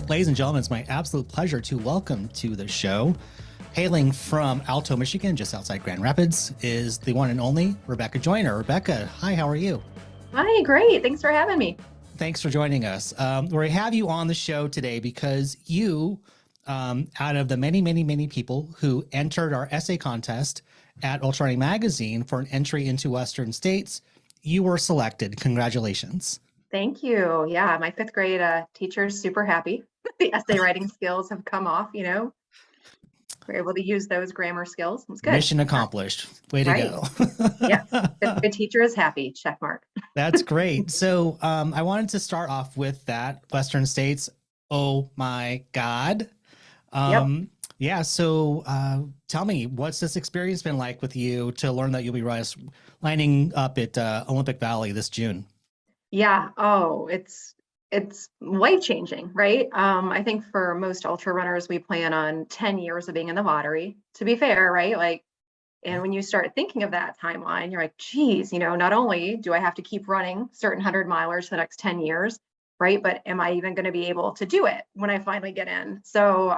Ladies and gentlemen, it's my absolute pleasure to welcome to the show, hailing from Alto, Michigan, just outside Grand Rapids, is the one and only Rebecca Joyner. Rebecca, hi, how are you? Hi, great. Thanks for having me. Thanks for joining us. We have you on the show today because you, out of the many, many, many people who entered our essay contest at Ultrarunning magazine for an entry into Western states, you were selected. Congratulations. Thank you. Yeah, my fifth grade teacher's super happy. The essay writing skills have come off, we're able to use those grammar skills. It was good. Mission accomplished. Way to Right. go. Yes. Fifth grade teacher is happy. Check mark. That's great. So I wanted to start off with that Western states. Oh my God. Yep. Yeah. So tell me, what's this experience been like with you to learn that you'll be lining up at Olympic Valley this June? Yeah. Oh, it's life-changing, right? I think for most ultra runners, we plan on 10 years of being in the lottery, to be fair, right? And when you start thinking of that timeline, you're like, geez, not only do I have to keep running certain 100 milers for the next 10 years, right? But am I even going to be able to do it when I finally get in? So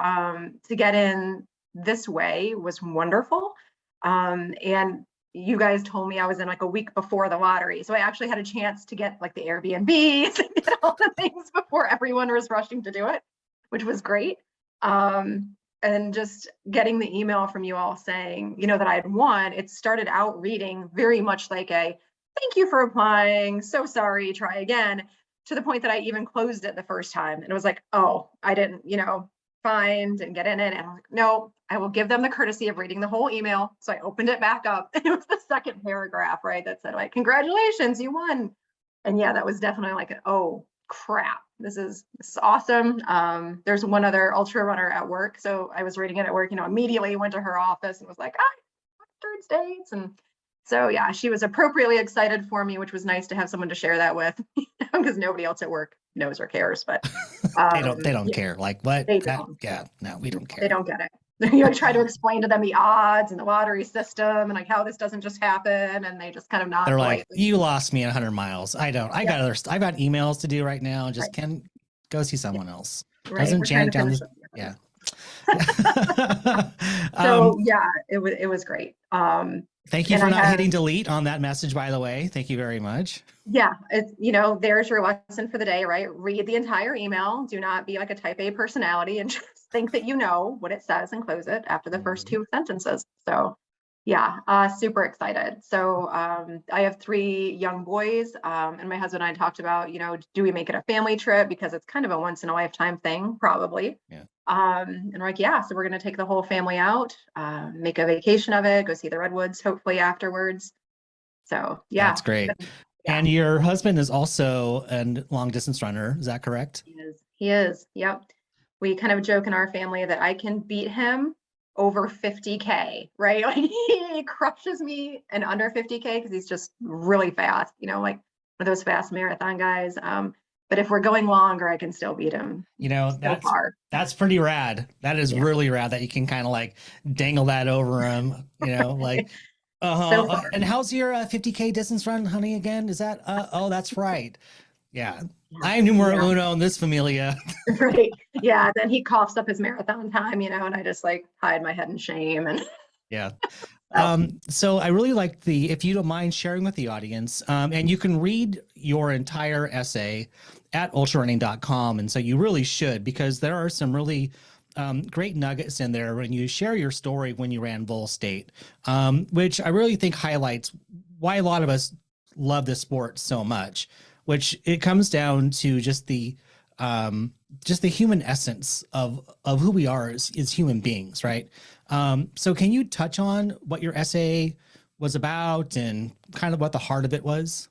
to get in this way was wonderful. And you guys told me I was in like a week before the lottery. So I actually had a chance to get like the Airbnbs and get all the things before everyone was rushing to do it, which was great. And just getting the email from you all saying, that I had won, it started out reading very much like a thank you for applying. So sorry, try again, to the point that I even closed it the first time. And it was like, oh, I didn't, find and get in it. And I was like, no, I will give them the courtesy of reading the whole email. So I opened it back up. And it was the second paragraph, right? That said, like, congratulations, you won. And yeah, that was definitely like, oh crap, this is awesome. There's one other ultra runner at work. So I was reading it at work, immediately went to her office and was like, third states. And so yeah, she was appropriately excited for me, which was nice to have someone to share that with, because nobody else at work knows or cares. But they don't care. Like what? They don't. Yeah, no, we don't care. They don't get it. You try to explain to them the odds and the lottery system and like how this doesn't just happen, and they just kind of nod. They're like, politely. you lost me 100 miles. I don't. I got I've got emails to do right now. Just can go see someone else. Right. Doesn't Janet down this? Yeah. So yeah, it was great. Thank you for not hitting delete on that message, by the way. Thank you very much. Yeah, it's, there's your lesson for the day, right? Read the entire email. Do not be like a type A personality and just think that you know what it says and close it after the first two sentences. So yeah, super excited. So I have 3 young boys, and my husband and I talked about, do we make it a family trip? Because it's kind of a once in a lifetime thing, probably. Yeah. And we're like, yeah, so we're going to take the whole family out, make a vacation of it, go see the redwoods, hopefully afterwards. So yeah. That's great. Yeah. And your husband is also a long distance runner. Is that correct? He is. Yep. We kind of joke in our family that I can beat him over 50K, right? Like he crushes me in under 50K because he's just really fast, like one of those fast marathon guys. But if we're going longer, I can still beat him. That's pretty rad. That is really rad that you can kind of like dangle that over him, like, and how's your 50K distance run, honey, again? Is that, oh, that's right. Yeah. I'm numero uno in this familia. Right. Yeah. Then he coughs up his marathon time, and I just like hide my head in shame. And yeah. So I really like if you don't mind sharing with the audience, and you can read your entire essay at ultrarunning.com. And so you really should, because there are some really great nuggets in there when you share your story when you ran Vol State, which I really think highlights why a lot of us love this sport so much, which it comes down to just the human essence of who we are as human beings, right? So can you touch on what your essay was about and kind of what the heart of it was?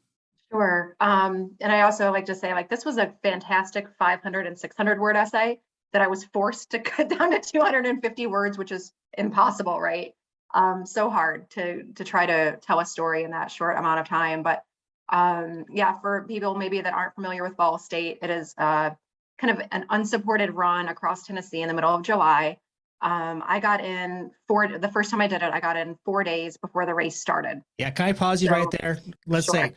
Sure. And I also like to say, like, this was a fantastic 500 and 600 word essay that I was forced to cut down to 250 words, which is impossible, right? So hard to try to tell a story in that short amount of time. But yeah, for people maybe that aren't familiar with Vol State, it is kind of an unsupported run across Tennessee in the middle of July. I got in the first time I did it, I got in 4 days before the race started. Yeah, can I pause you right there? Let's say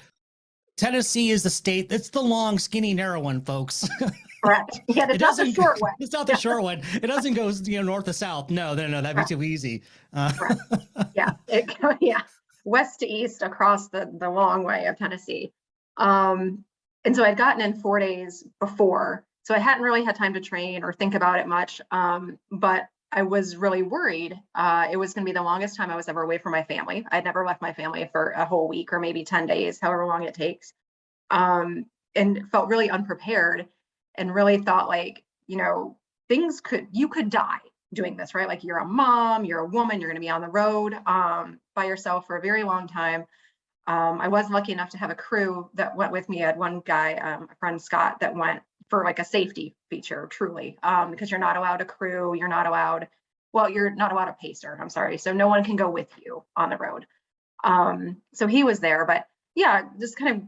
Tennessee is the state. It's the long, skinny, narrow one, folks. Correct. Yeah, It that's not the doesn't, short way. it's not the short one. It doesn't go, north to south. No, that'd be Correct. too easy. Correct. Yeah, yeah, west to east across the long way of Tennessee. And so I'd gotten in 4 days before, so I hadn't really had time to train or think about it much. But I was really worried. It was going to be the longest time I was ever away from my family. I'd never left my family for a whole week or maybe 10 days, however long it takes. And felt really unprepared and really thought like, you could die doing this, right? Like you're a mom, you're a woman, you're going to be on the road by yourself for a very long time. I was lucky enough to have a crew that went with me. I had one guy, a friend Scott, that went for like a safety feature, truly, because you're not allowed a crew, you're not allowed a pacer, I'm sorry. So no one can go with you on the road. So he was there, but yeah, just kind of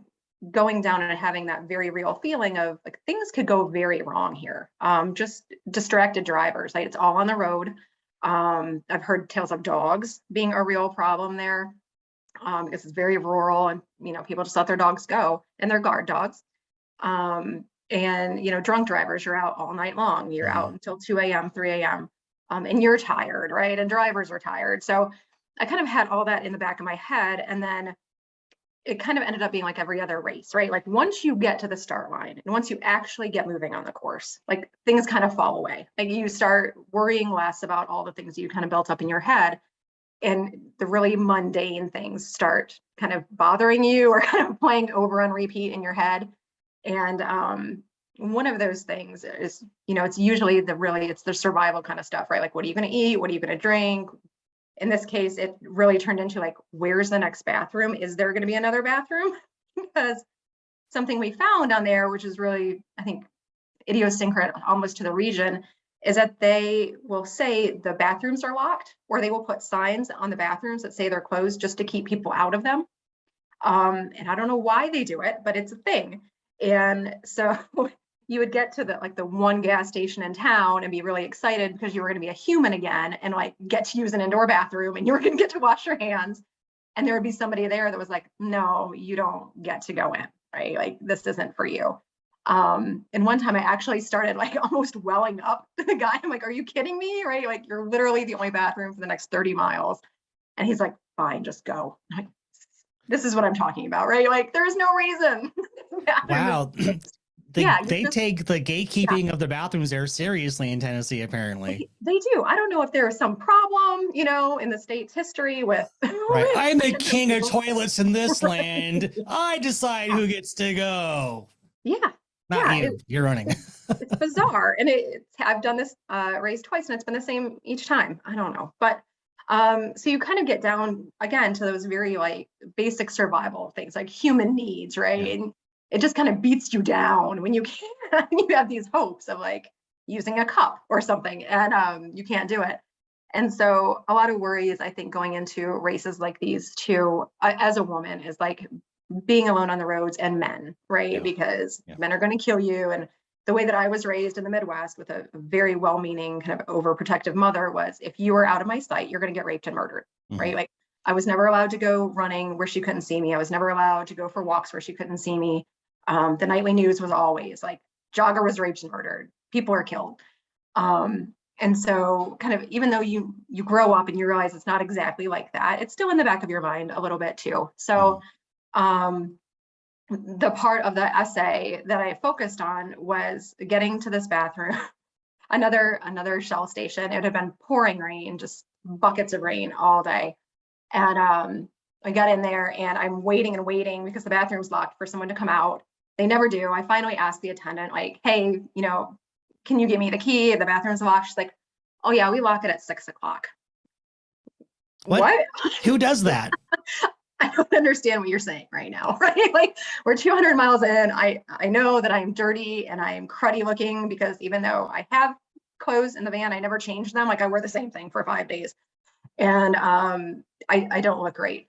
going down and having that very real feeling of like things could go very wrong here. Just distracted drivers, like it's all on the road. I've heard tales of dogs being a real problem there, because it's very rural and people just let their dogs go, and they're guard dogs. And drunk drivers, you're out all night long, you're out until 2 a.m., 3 a.m. And you're tired, right? And drivers are tired. So I kind of had all that in the back of my head. And then it kind of ended up being like every other race, right? Like once you get to the start line and once you actually get moving on the course, like things kind of fall away. Like you start worrying less about all the things you kind of built up in your head, and the really mundane things start kind of bothering you or kind of playing over on repeat in your head. And one of those things is, it's usually it's the survival kind of stuff, right? Like, what are you going to eat? What are you going to drink? In this case, it really turned into like, where's the next bathroom? Is there going to be another bathroom? Because something we found on there, which is really, I think, idiosyncratic almost to the region, is that they will say the bathrooms are locked, or they will put signs on the bathrooms that say they're closed just to keep people out of them. And I don't know why they do it, but it's a thing. And so you would get to the one gas station in town and be really excited because you were going to be a human again and like get to use an indoor bathroom and you were going to get to wash your hands. And there would be somebody there that was like, no, you don't get to go in, right? Like this isn't for you. And one time I actually started like almost welling up to the guy. I'm like, are you kidding me? Right? Like you're literally the only bathroom for the next 30 miles. And he's like, fine, just go. I'm like, this is what I'm talking about, right? Like there's no reason. Wow. They just take the gatekeeping of the bathrooms there seriously in Tennessee, apparently. They do. I don't know if there is some problem, in the state's history with. Right. I'm the king of toilets in this land. I decide who gets to go. Yeah. Not you. You're running. It's bizarre. And I've done this race twice and it's been the same each time. I don't know. But so you kind of get down again to those very like basic survival things like human needs, right? Yeah. And it just kind of beats you down when you can't, you have these hopes of like using a cup or something and you can't do it. And so a lot of worries, I think, going into races like these too, as a woman, is like being alone on the roads and men, right? Yeah. Because men are going to kill you. And the way that I was raised in the Midwest with a very well-meaning kind of overprotective mother was, if you were out of my sight, you're going to get raped and murdered, right? Like I was never allowed to go running where she couldn't see me. I was never allowed to go for walks where she couldn't see me. The nightly news was always like, jogger was raped and murdered, people are killed. And so kind of, even though you grow up and you realize it's not exactly like that, it's still in the back of your mind a little bit too. So the part of the essay that I focused on was getting to this bathroom, another Shell station. It had been pouring rain, just buckets of rain all day. And I got in there and I'm waiting and waiting because the bathroom's locked for someone to come out. They never do. I finally asked the attendant, like, hey, can you give me the key? The bathroom's locked. She's like, oh yeah, we lock it at 6 o'clock. What? Who does that? I don't understand what you're saying right now, right? Like we're 200 miles in. I know that I'm dirty and I'm cruddy looking because even though I have clothes in the van, I never change them. Like I wear the same thing for 5 days. And I don't look great.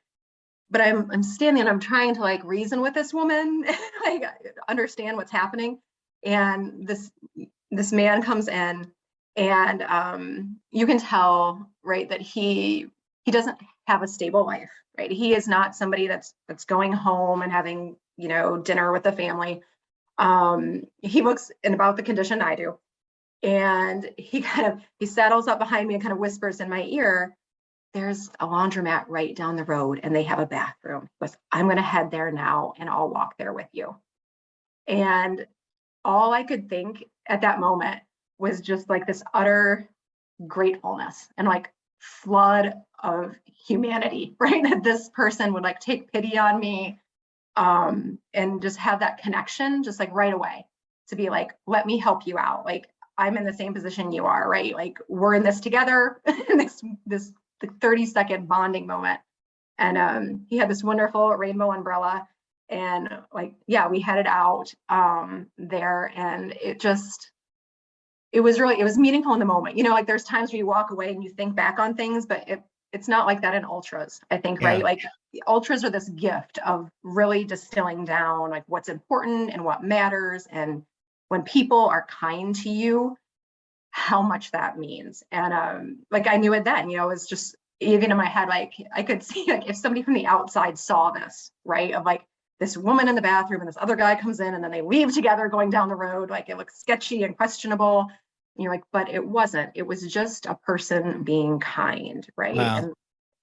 But I'm standing and I'm trying to like reason with this woman, like understand what's happening. And this man comes in and you can tell, right, that he doesn't have a stable life, right? He is not somebody that's going home and having, dinner with the family. He looks in about the condition I do. And he saddles up behind me and kind of whispers in my ear, there's a laundromat right down the road and they have a bathroom. He goes, I'm going to head there now and I'll walk there with you. And all I could think at that moment was just like this utter gratefulness and like flood of humanity, right? That this person would like take pity on me, and just have that connection just like right away to be like, let me help you out. Like, I'm in the same position you are, right? Like, we're in this together, this 30-second bonding moment. And he had this wonderful rainbow umbrella, and like, yeah, we headed out there, and it was meaningful in the moment. Like there's times where you walk away and you think back on things, but it's not like that in ultras, I think, right? Like the ultras are this gift of really distilling down like what's important and what matters. And when people are kind to you, how much that means. And like I knew it then, it was just even in my head, like I could see like if somebody from the outside saw this, right? Of like this woman in the bathroom and this other guy comes in and then they leave together going down the road, like it looks sketchy and questionable. And you're like, but it wasn't. It was just a person being kind, right? Wow.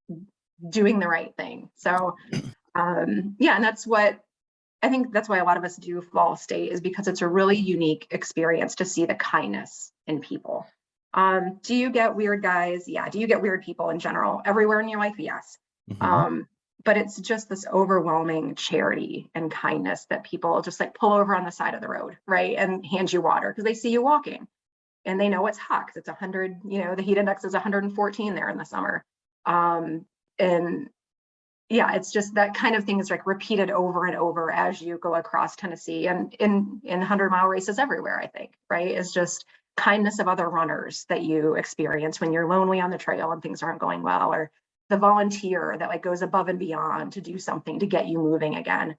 And doing the right thing. So yeah, and that's what I think that's why a lot of us do Fall State, is because it's a really unique experience to see the kindness in people. Do you get weird guys? Yeah. Do you get weird people in general everywhere in your life? Yes. But it's just this overwhelming charity and kindness that people just like pull over on the side of the road, right? And hand you water because they see you walking. And they know it's hot because it's 100, the heat index is 114 there in the summer. And yeah, it's just that kind of thing is like repeated over and over as you go across Tennessee and in 100-mile races everywhere, I think, right? It's just kindness of other runners that you experience when you're lonely on the trail and things aren't going well, or the volunteer that like goes above and beyond to do something to get you moving again.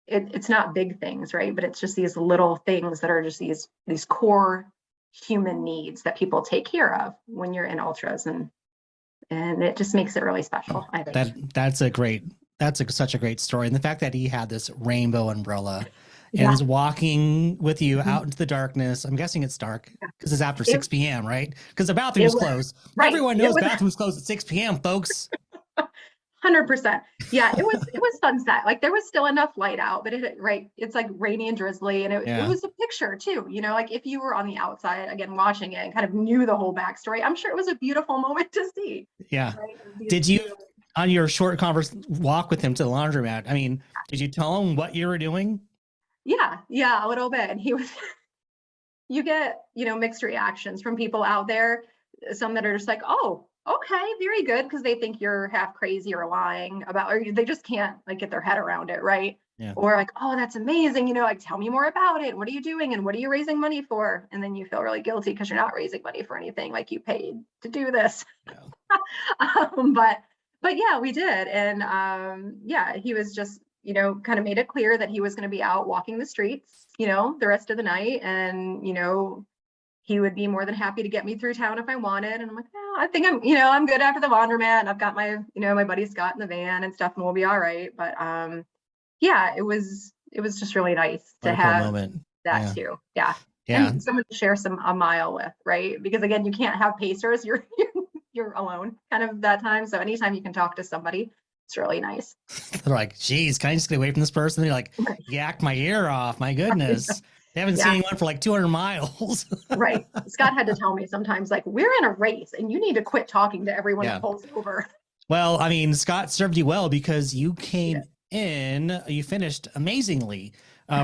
It's not big things, right? But it's just these little things that are just these core human needs that people take care of when you're in ultras, and it just makes it really special, I think. That's such a great story. And the fact that he had this rainbow umbrella and is walking with you out into the darkness. I'm guessing it's dark because it's after 6 p.m., right? Because the bathroom's closed. Right. Everyone knows bathrooms close at 6 p.m., folks. 100%. Yeah, it was sunset. Like there was still enough light out, but it's like rainy and drizzly, and it was a picture too. Like if you were on the outside again watching it and kind of knew the whole backstory, I'm sure it was a beautiful moment to see. Yeah. Right? Did you, on your short walk with him to the laundromat, I mean, did you tell him what you were doing? Yeah, a little bit. And he was. You get mixed reactions from people out there. Some that are just like, oh, okay, very good, because they think you're half crazy or lying about, or they just can't like get their head around it, right? Yeah. Or like, oh, that's amazing, like tell me more about it. What are you doing and what are you raising money for? And then you feel really guilty because you're not raising money for anything, like you paid to do this. Yeah. But yeah, we did. And yeah, he was just kind of made it clear that he was going to be out walking the streets the rest of the night, and he would be more than happy to get me through town if I wanted. And I'm like, no, I think I'm good after the laundromat, and I've got my, my buddy Scott in the van and stuff, and we'll be all right. But yeah, it was just really nice to have that too. Yeah. And someone to share a mile with, right? Because again, you can't have pacers. You're alone kind of that time. So anytime you can talk to somebody, it's really nice. They're like, geez, can I just get away from this person? They're like, yak my ear off. My goodness. They haven't seen anyone for like 200 miles. Right. Scott had to tell me sometimes, like, we're in a race and you need to quit talking to everyone that pulls over. Well, I mean, Scott served you well because you came in, you finished amazingly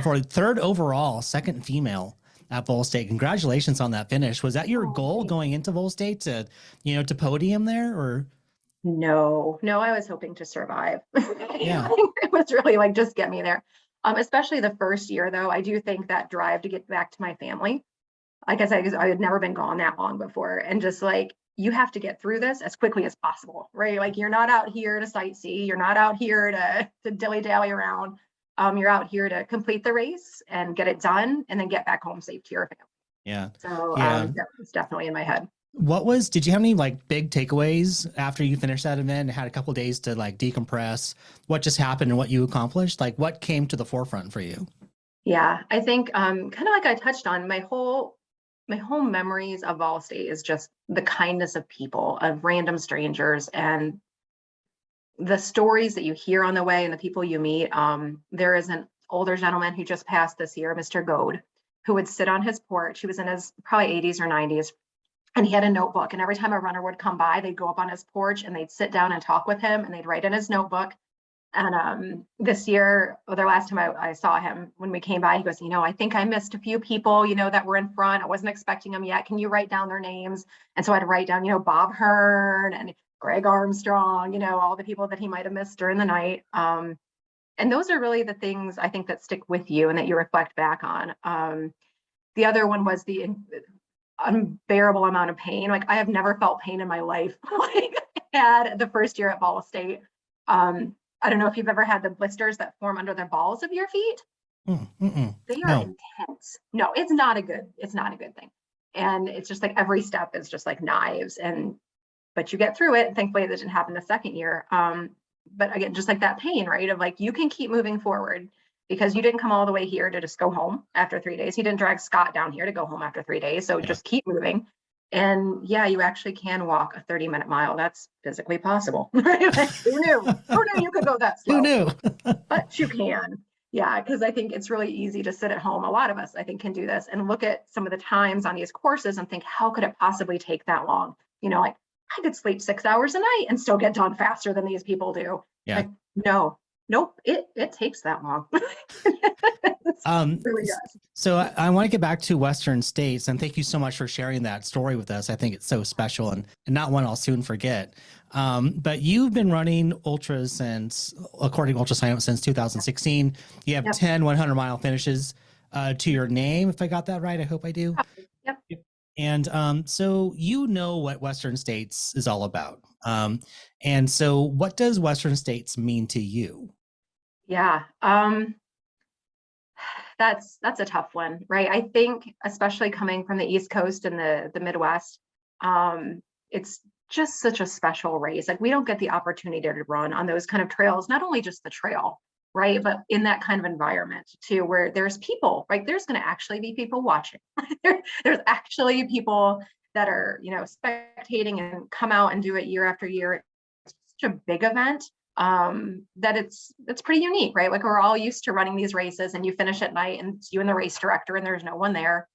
for third overall, second female at Vol State. Congratulations on that finish. Was that your goal going into Vol State to podium there, or? No, I was hoping to survive. It was really like, just get me there. Especially the first year, though, I do think that drive to get back to my family. Like I said, I had never been gone that long before. And just like, you have to get through this as quickly as possible, right? Like you're not out here to sightsee. You're not out here to dilly-dally around. You're out here to complete the race and get it done and then get back home safe to your family. Yeah. So that was definitely in my head. Did you have any like big takeaways after you finished that event and had a couple of days to like decompress what just happened and what you accomplished? Like what came to the forefront for you? Yeah, I think kind of like I touched on, my whole memories of Ball State is just the kindness of people, of random strangers, and the stories that you hear on the way and the people you meet. There is an older gentleman who just passed this year, Mr. Goad, who would sit on his porch. He was in his probably 80s or 90s, and he had a notebook. And every time a runner would come by, they'd go up on his porch and they'd sit down and talk with him, and they'd write in his notebook. And this year, or the last time I saw him, when we came by, he goes, I think I missed a few people, that were in front. I wasn't expecting them yet. Can you write down their names? And so I'd write down, Bob Hearn and Greg Armstrong, all the people that he might have missed during the night. And those are really the things I think that stick with you and that you reflect back on. The other one was the unbearable amount of pain. Like, I have never felt pain in my life like I had the first year at Ball State. I don't know if you've ever had the blisters that form under the balls of your feet. They are intense. No, it's not a good thing. And it's just like every step is just like knives, but you get through it. Thankfully, that didn't happen the second year. But again, just like that pain, right? Of like, you can keep moving forward because you didn't come all the way here to just go home after 3 days. You didn't drag Scott down here to go home after 3 days. So just keep moving. And yeah, you actually can walk a 30-minute mile. That's physically possible. Right? Like, who knew? Who knew you could go that slow? Who knew? But you can. Yeah, because I think it's really easy to sit at home. A lot of us, I think, can do this and look at some of the times on these courses and think, how could it possibly take that long? Like, I could sleep 6 hours a night and still get done faster than these people do. Yeah. Like, nope, it takes that long. Really does. So I want to get back to Western States, and thank you so much for sharing that story with us. I think it's so special and not one I'll soon forget. But you've been running ultras according to Ultra Science, since 2016. You have 10 100-mile finishes to your name, if I got that right. I hope I do. Yep. And so what Western States is all about. And so what does Western States mean to you? Yeah. That's a tough one, right? I think especially coming from the East Coast and the Midwest, it's just such a special race. Like, we don't get the opportunity to run on those kind of trails, not only just the trail, right? But in that kind of environment too, where there's people, right? There's going to actually be people watching. There's actually people that are, spectating and come out and do it year after year. It's such a big event. That it's pretty unique, right? Like, we're all used to running these races and you finish at night and it's you and the race director and there's no one there.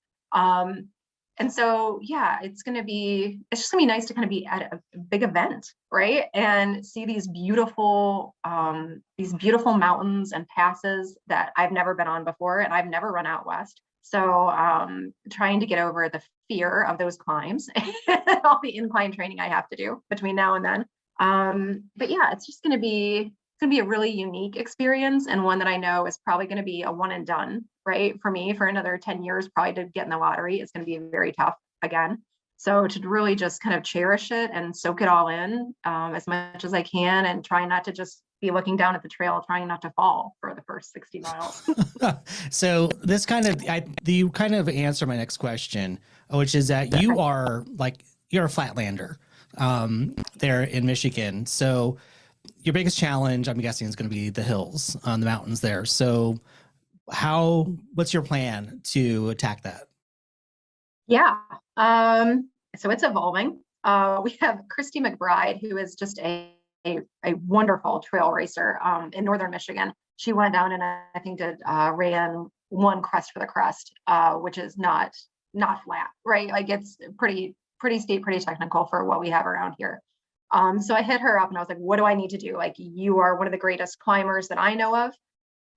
And so, yeah, it's just gonna be nice to kind of be at a big event, right? And see these beautiful mountains and passes that I've never been on before, and I've never run out west. So trying to get over the fear of those climbs and all the incline training I have to do between now and then. But yeah, it's just going to be a really unique experience, and one that I know is probably going to be a one and done, right? For me, for another 10 years, probably to get in the lottery, it's going to be very tough again. So to really just kind of cherish it and soak it all in as much as I can, and try not to just be looking down at the trail, trying not to fall for the first 60 miles. So this you kind of answer my next question, which is that you're a flatlander there in Michigan. So your biggest challenge, I'm guessing, is going to be the hills on the mountains there. So what's your plan to attack that? Yeah. So it's evolving. We have Christy McBride, who is just a wonderful trail racer in northern Michigan. She went down and I think ran one crest for the crest, which is not flat, right? Like, it's pretty steep, pretty technical for what we have around here. So I hit her up and I was like, what do I need to do? Like, you are one of the greatest climbers that I know of.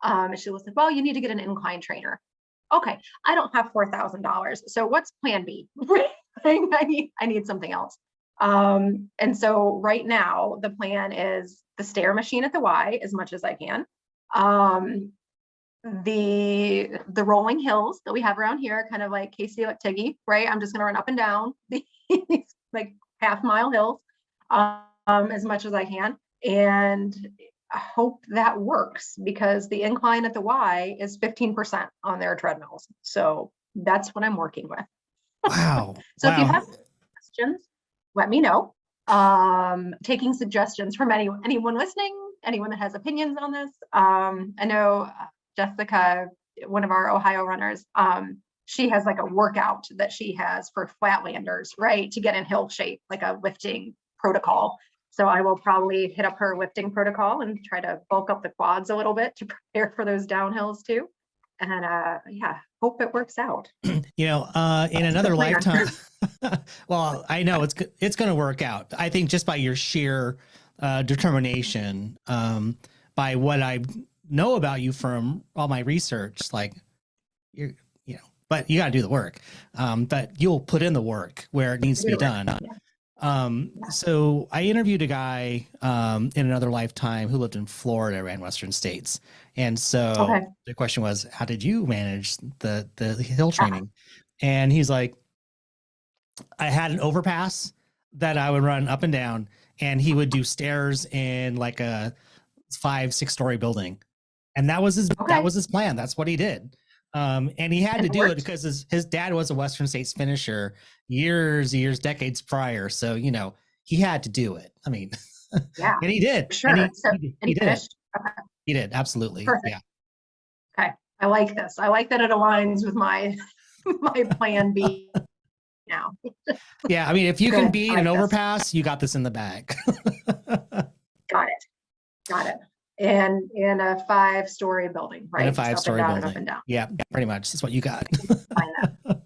And she was like, well, you need to get an incline trainer. Okay, I don't have $4,000. So what's plan B? I need something else. And so right now the plan is the stair machine at the Y as much as I can. The rolling hills that we have around here, kind of like Casey Tiggy, right? I'm just gonna run up and down these like half-mile hills as much as I can, and I hope that works, because the incline at the Y is 15% on their treadmills. So that's what I'm working with. Wow. So if you have questions, let me know. Taking suggestions from anyone listening, anyone that has opinions on this. I know Jessica one of our Ohio runners, she has like a workout that she has for flatlanders, right? To get in hill shape, like a lifting protocol. So I will probably hit up her lifting protocol and try to bulk up the quads a little bit to prepare for those downhills too. And yeah, hope it works out. In another lifetime, well, I know it's going to work out. I think just by your sheer determination, by what I know about you from all my research, like but you got to do the work. But you'll put in the work where it needs to be done. So I interviewed a guy in another lifetime who lived in Florida, ran Western States. And so the question was, how did you manage the hill training? And he's like, I had an overpass that I would run up and down, and he would do stairs in like a 5-6 story building. And that was his plan. That's what he did. And he had to do it because his dad was a Western States finisher years, decades prior. So, he had to do it. I mean, yeah, and he did. Sure. And he did. Okay. He did. Absolutely. Perfect. Yeah. Okay. I like this. I like that it aligns with my plan B now. Yeah. I mean, if you can beat an overpass, you got this in the bag. Got it. And in a 5-story building, right? In a 5-story building. Up and down. Yeah, pretty much. That's what you got.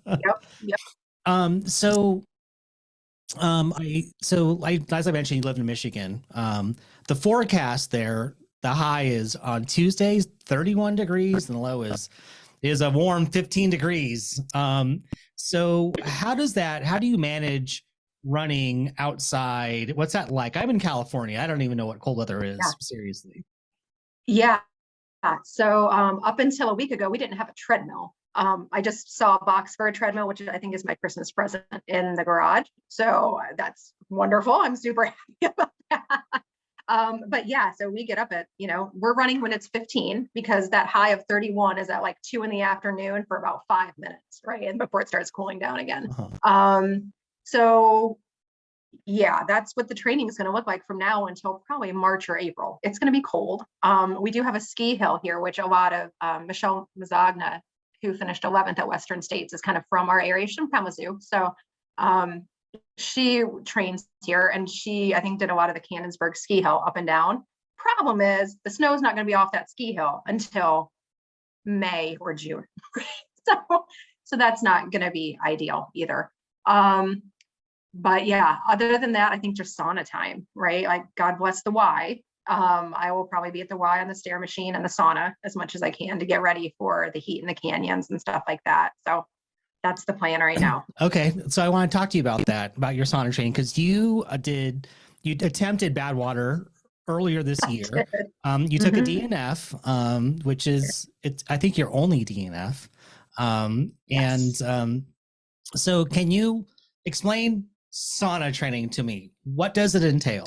Yep. As I mentioned, you live in Michigan. The forecast there, the high is on Tuesdays 31 degrees, and the low is a warm 15 degrees. So how do you manage running outside? What's that like? I'm in California. I don't even know what cold weather is. Seriously. Yeah. So up until a week ago, we didn't have a treadmill. I just saw a box for a treadmill, which I think is my Christmas present, in the garage. So that's wonderful. I'm super happy about that. But yeah, so we get up at, we're running when it's 15, because that high of 31 is at like 2 p.m. for about 5 minutes, right? And before it starts cooling down again. So yeah, that's what the training is going to look like from now until probably March or April. It's going to be cold. We do have a ski hill here, which a lot of Michelle Mazzagna, who finished 11th at Western States, is kind of from our area. She's from Kalamazoo. So she trains here, and she, I think, did a lot of the Cannonsburg ski hill up and down. Problem is, the snow is not going to be off that ski hill until May or June. So that's not going to be ideal either. But yeah, other than that, I think just sauna time, right? Like, God bless the Y. I will probably be at the Y on the stair machine and the sauna as much as I can to get ready for the heat in the canyons and stuff like that. So that's the plan right now. Okay. So I want to talk to you about that, about your sauna training, because you attempted Badwater earlier this year. You took a DNF, which is, I think your only DNF. So can you explain sauna training to me? What does it entail?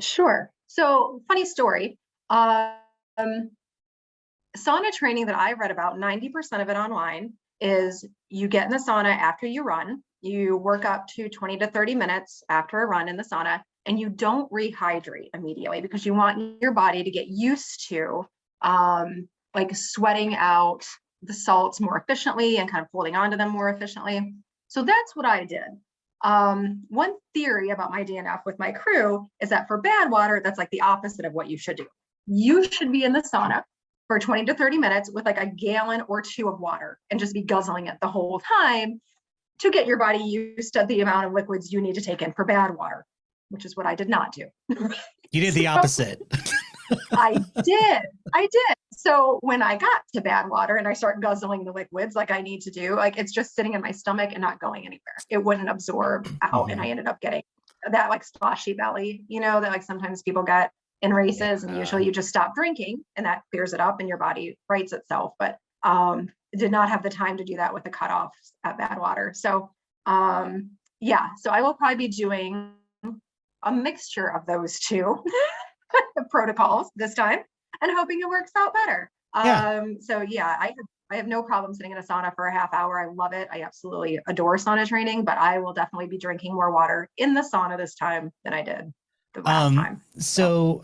Sure. So, funny story. Sauna training that I read about, 90% of it online, is you get in the sauna after you run, you work up to 20 to 30 minutes after a run in the sauna, and you don't rehydrate immediately, because you want your body to get used to like sweating out the salts more efficiently and kind of holding onto them more efficiently. So that's what I did. One theory about my DNF with my crew is that for Badwater, that's like the opposite of what you should do. You should be in the sauna for 20 to 30 minutes with like a gallon or 2 of water and just be guzzling it the whole time to get your body used to the amount of liquids you need to take in for Badwater, which is what I did not do. You did the opposite. I did. So when I got to Badwater and I start guzzling the liquids like I need to do, like it's just sitting in my stomach and not going anywhere. It wouldn't absorb out. And I ended up getting that like sloshy belly, that like sometimes people get in races, and usually you just stop drinking and that clears it up and your body rights itself. But did not have the time to do that with the cutoffs at Badwater. So yeah, so I will probably be doing a mixture of those two protocols this time and hoping it works out better. So yeah, I have no problem sitting in a sauna for a half hour. I love it. I absolutely adore sauna training, but I will definitely be drinking more water in the sauna this time than I did. the last time. So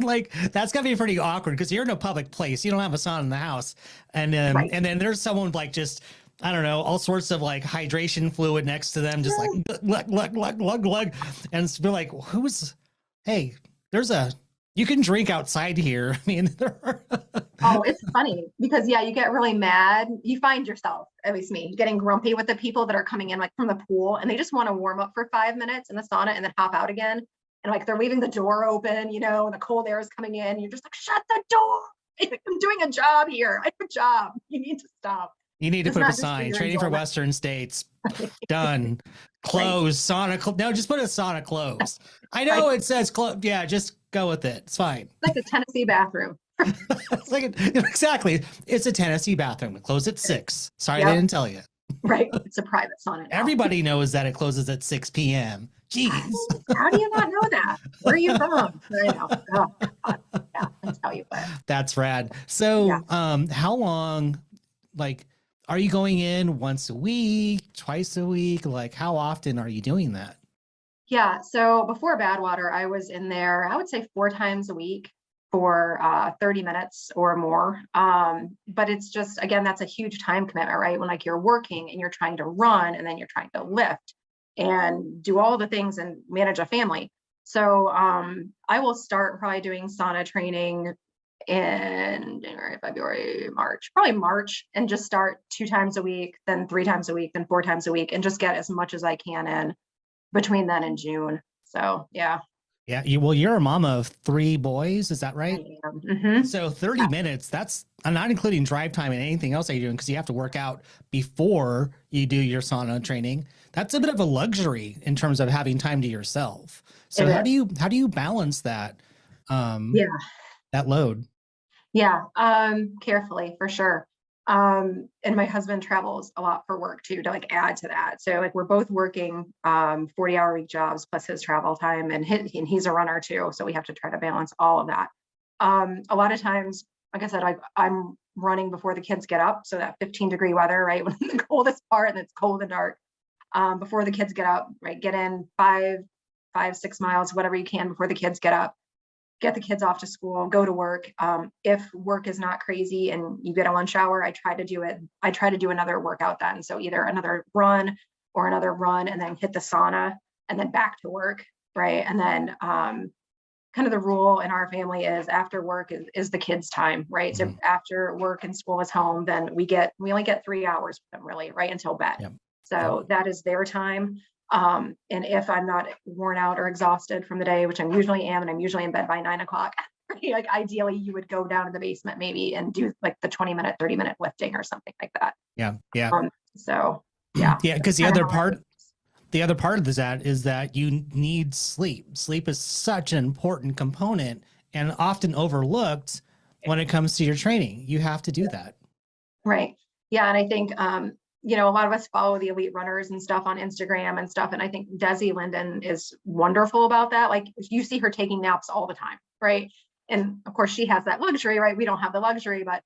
like that's gotta be pretty awkward because you're in a public place. You don't have a sauna in the house. Right. And then there's someone like just I don't know, all sorts of like hydration fluid next to them, just like glug, glug, glug, glug, glug. And it's be like, hey, there's you can drink outside here. I mean, there are Oh, it's funny because yeah, you get really mad. You find yourself, at least me, getting grumpy with the people that are coming in like from the pool and they just want to warm up for 5 minutes in the sauna and then hop out again. And like they're leaving the door open, you know, and the cold air is coming in. You're just like, shut the door. I'm doing a job here. I have a job. You need to stop. you need to It's put up not a just for sign, your training for enjoyment. Western states. Done. Close. Sauna. No, just put a sauna close. I know Right. it says close. Yeah, just go with it. It's fine. It's like a Tennessee bathroom. It's like exactly. It's a Tennessee bathroom. It closes at 6. Sorry, they Yep. didn't tell you. Right. It's a private sauna now. Everybody knows that it closes at 6 p.m. Jeez. How do you not know that? Where are you from? I know. Oh, God. Yeah, I tell you what. That's rad. So, Yeah. how long, like, are you going in once a week, twice a week? Like, how often are you doing that? Yeah. So before Badwater, I was in there, I would say 4 times a week for 30 minutes or more. But it's just, again, that's a huge time commitment, right? When like you're working and you're trying to run and then you're trying to lift and do all the things and manage a family. So I will start probably doing sauna training in January, February, March, probably March, and just start 2 times a week, then 3 times a week, then 4 times a week, and just get as much as I can in between then and June. So yeah. Yeah. You're a mama of 3 boys. Is that right? I am. Mhm. So 30 minutes, that's I'm not including drive time and anything else that you're doing because you have to work out before you do your sauna training. That's a bit of a luxury in terms of having time to yourself. So It how do is. you balance that Yeah. that load? Yeah. Carefully for sure. And my husband travels a lot for work too, to like add to that. So like we're both working 40-hour week jobs plus his travel time and he's a runner too. So we have to try to balance all of that. A lot of times, like I said, I'm running before the kids get up. So that 15-degree weather, right? When the coldest part and it's cold and dark. Before the kids get up, right? Get in 5, 6 miles, whatever you can before the kids get up, get the kids off to school, go to work. If work is not crazy and you get a lunch hour, I try to do it. I try to do another workout then. So either another run or another run and then hit the sauna and then back to work. Right. And then kind of the rule in our family is after work is the kids' time. Right. So after work and school is home, then we only get 3 hours with them really right until bed. Yep. So that is their time. And if I'm not worn out or exhausted from the day, which I usually am, and I'm usually in bed by 9 o'clock, like ideally you would go down to the basement maybe and do like the 20-minute, 30-minute lifting or something like that. Yeah. Yeah. So yeah. Yeah. Because Kind of how the other part of that is that you need sleep. Sleep is such an important component and often overlooked when it comes to your training. You have to do that. Right. Yeah. And I think, a lot of us follow the elite runners and stuff on Instagram and stuff. And I think Desi Linden is wonderful about that. Like you see her taking naps all the time. Right. And of course she has that luxury, right? We don't have the luxury, but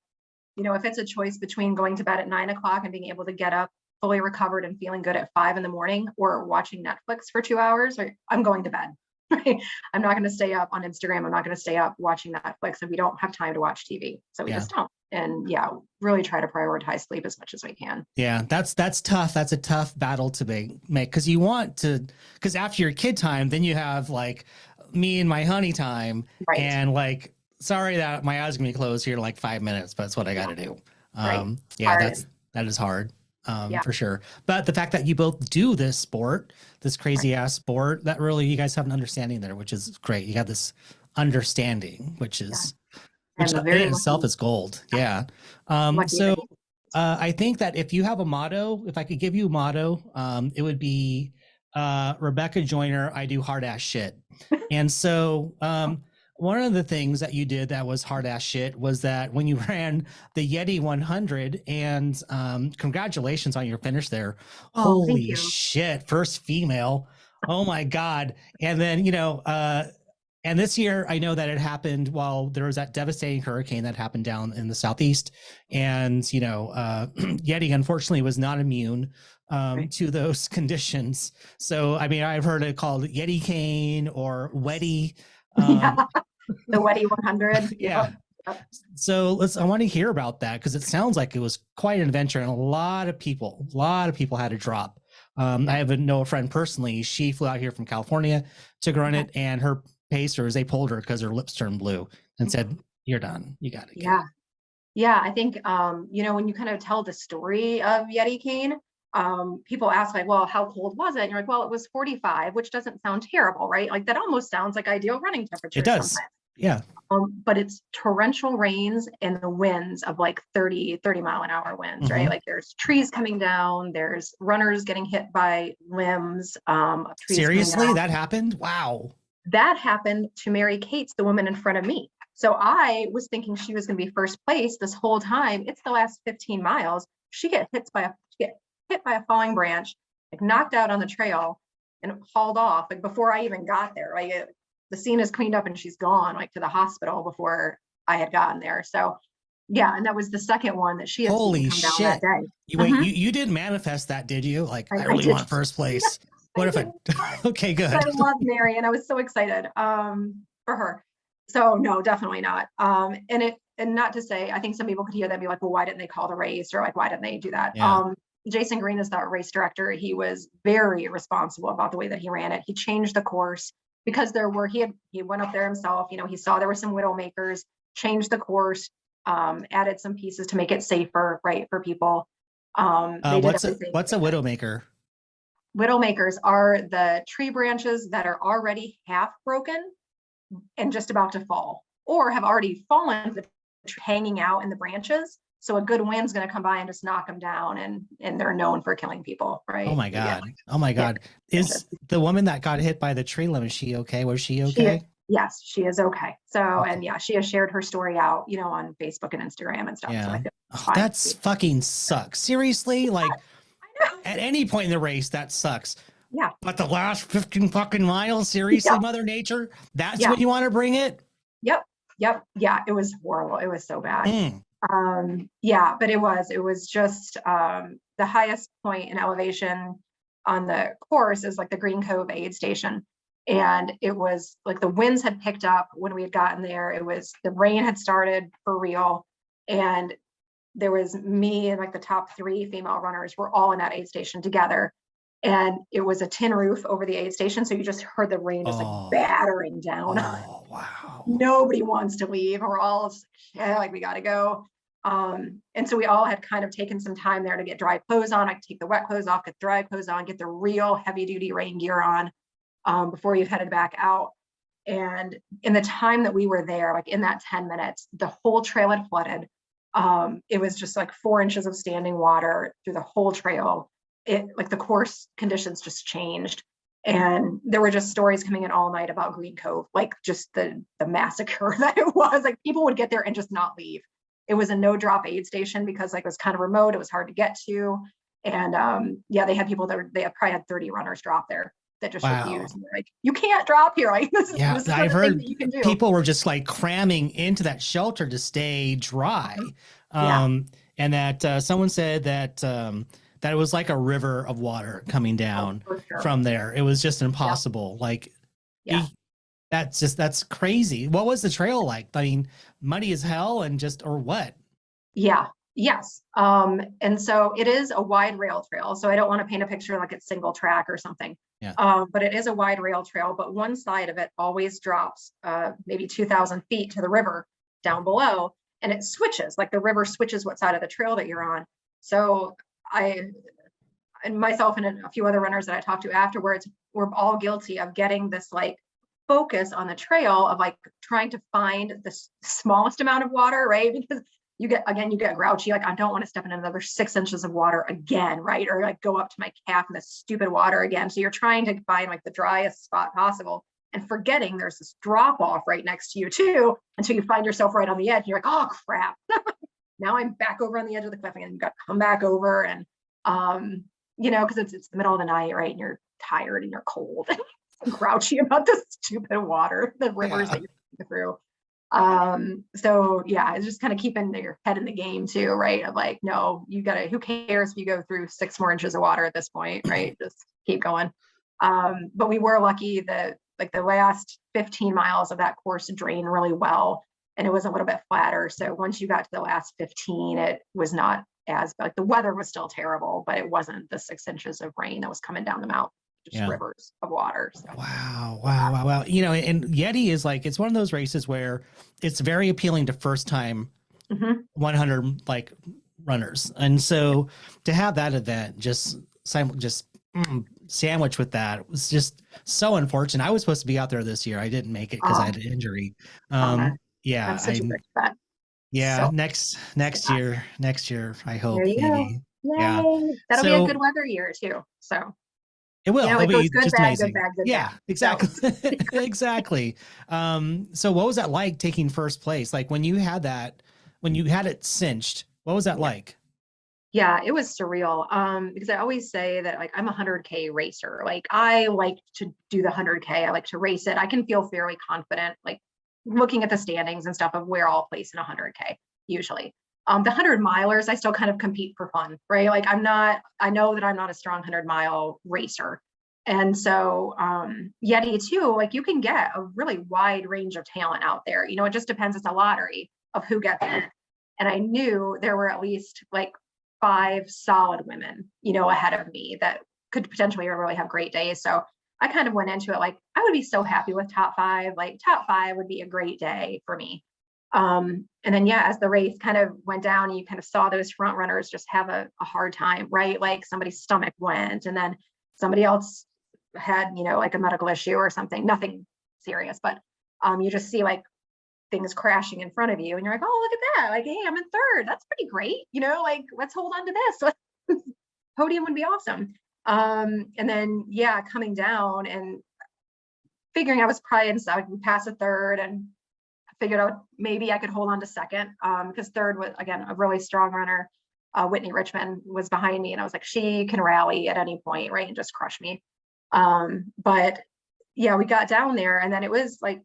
if it's a choice between going to bed at 9 o'clock and being able to get up fully recovered and feeling good at 5 a.m. or watching Netflix for 2 hours, I'm going to bed. Right? I'm not going to stay up on Instagram. I'm not going to stay up watching Netflix if we don't have time to watch TV. So we just don't. And really try to prioritize sleep as much as we can. Yeah, that's tough. That's a tough battle to make because because after your kid time, then you have like me and my honey time, right. And like, sorry that my eyes gonna be closed here in like 5 minutes, but that's what I got to do. Right. That is hard. For sure. But the fact that you both do this sport, this crazy ass sport, that really you guys have an understanding there, which is great. You got this understanding, which is. Which in itself is gold. Yeah. So I think that if you have a motto, if I could give you a motto, it would be Rebecca Joyner, I do hard ass shit. And so one of the things that you did that was hard ass shit was that when you ran the Yeti 100 and congratulations on your finish there. Oh, holy shit. First female. Oh my God. And then, and this year, I know that it happened while there was that devastating hurricane that happened down in the Southeast. And, Yeti, unfortunately, was not immune Right. to those conditions. So, I mean, I've heard it called Yeti cane or Wetty. Yeah, Um, the WS100. Yep. yeah. Yep. So I want to hear about that because it sounds like it was quite an adventure, and a lot of people had to drop. I know a friend personally. She flew out here from California to run Okay. it, and her pacers, they pulled her because her lips turned blue and said, "You're done. You got to go." Yeah. Yeah, I think when you kind of tell the story of Yeti cane, people ask like, well, how cold was it? And you're like, well, it was 45, which doesn't sound terrible, right? Like that almost sounds like ideal running It temperatures does. sometimes. Yeah. But it's torrential rains and the winds of like 30 mile an hour winds, right? Mm-hmm. Like there's trees coming down, there's runners getting hit by limbs of trees coming Seriously, down. that happened? Wow. That happened to Mary Kate's, the woman in front of me. So I was thinking she was going to be first place this whole time. It's the last 15 miles. She get hit by a falling branch, like knocked out on the trail and hauled off. Like before I even got there, the scene is cleaned up and she's gone like to the hospital before I had gotten there. So yeah, and that was the second one that she had seen Holy come down that shit. day. You didn't manifest that, did you? Like, I I really did. want first place. What I if did. I okay, I good. love Mary and I was so excited for her. So no, definitely not. And not to say, I think some people could hear that and be like, well, why didn't they call the race? Or like, why didn't they do that? Yeah. Jason Green is the race director. He was very responsible about the way that he ran it. He changed the course because he went up there himself, he saw there were some widow makers, changed the course, added some pieces to make it safer, right, for people. They did everything. What's a widowmaker? Widowmakers are the tree branches that are already half broken and just about to fall, or have already fallen, hanging out in the branches. So a good wind's going to come by and just knock them down, and they're known for killing people, right? Oh my god! Oh my god! Is the woman that got hit by the tree limb? Is she okay? Was she okay? Yes, she is okay. So, okay. And yeah, she has shared her story out, on Facebook and Instagram and stuff. Yeah. So I feel that's fucking sucks. Seriously, like at any point in the race, that sucks. Yeah. But the last 15 fucking miles, seriously, yep. Mother Nature, that's when you want to bring it? Yep. Yeah, it was horrible. It was so bad. Yeah, but it was just the highest point in elevation on the course is like the Green Cove aid station. And it was like the winds had picked up when we had gotten there. The rain had started for real. And there was me and like the top 3 female runners were all in that aid station together. And it was a tin roof over the aid station. So you just heard the rain just like battering down. Oh, wow. Nobody wants to leave. We're all like, we got to go. And so we all had kind of taken some time there to get dry clothes on. I could take the wet clothes off, get dry clothes on, get the real heavy duty rain gear on before you headed back out. And in the time that we were there, like in that 10 minutes, the whole trail had flooded. It was just like 4 inches of standing water through the whole trail. Like the course conditions just changed. And there were just stories coming in all night about Green Cove, like just the massacre that it was. Like people would get there and just not leave. It was a no drop aid station because like it was kind of remote. It was hard to get to. And they had people they probably had 30 runners drop there that just refused. Like, you can't drop here. Like this is I've heard that you can do. People were just like cramming into that shelter to stay dry. And that someone said that that it was like a river of water coming down from there. It was just impossible. Like, that's crazy. What was the trail like? I mean, muddy as hell or what? Yeah. Yes. And so it is a wide rail trail. So I don't want to paint a picture like it's single track or something. Yeah. But it is a wide rail trail, but one side of it always drops maybe 2,000 feet to the river down below, and it switches, like the river switches what side of the trail that you're on. So and myself and a few other runners that I talked to afterwards, we're all guilty of getting this like focus on the trail of like trying to find the smallest amount of water, right? Because you get grouchy, like I don't want to step in another 6 inches of water again, right? Or like go up to my calf in this stupid water again. So you're trying to find like the driest spot possible and forgetting there's this drop off right next to you too, until you find yourself right on the edge. You're like, oh crap. Now I'm back over on the edge of the cliff again. You got to come back over and because it's the middle of the night, right? And you're tired and you're cold and grouchy about this stupid water, the rivers that you're through. So yeah, it's just kind of keeping your head in the game too, right? Of like, no, you gotta, who cares if you go through 6 more inches of water at this point, right? Just keep going. But we were lucky that like the last 15 miles of that course drained really well, and it was a little bit flatter. So once you got to the last 15, it was not as, like, the weather was still terrible, but it wasn't the 6 inches of rain that was coming down the mountain, just Yeah. rivers of water. So Wow. You know, and Yeti is like, it's one of those races where it's very appealing to first time 100 like runners. And so to have that event just sandwich with that was just so unfortunate. I was supposed to be out there this year. I didn't make it because I had an injury. Yeah, that's such a great event. yeah, So next year, I hope there you go. maybe. Yay. Yeah. That'll be a So good weather year too. So it will. you know, It'll it goes be good, just bad, good, amazing. bad, good, Yeah, bad. exactly. So, Exactly. So what was that like taking first place? Like when you had it cinched, what was that like? yeah, it was surreal. Because I always say that, like, I'm a 100K racer. Like, I like to do the 100K. I like to race it. I can feel fairly confident, like looking at the standings and stuff, of where I'll place in 100K usually. The 100 milers, I still kind of compete for fun, right? Like, I know that I'm not a strong 100 mile racer. And so, Yeti too, like, you can get a really wide range of talent out there. You know, it just depends. It's a lottery of who gets it. And I knew there were at least like 5 solid women, you know, ahead of me that could potentially really have great days. So I kind of went into it like, I would be so happy with top 5. Like, top 5 would be a great day for me. And then, yeah, as the race kind of went down, you kind of saw those front runners just have a hard time, right? Like, somebody's stomach went, and then somebody else had, you know, like a medical issue or something, nothing serious, but you just see like things crashing in front of you, and you're like, oh, look at that, like, hey, I'm in third, that's pretty great, you know, like, let's hold on to this. Podium would be awesome. And then, yeah, coming down and figuring I was probably inside, we passed a third, and figured out maybe I could hold on to second, because third was, again, a really strong runner. Whitney Richmond was behind me, and I was like, she can rally at any point, right, and just crush me. But yeah, we got down there, and then it was like,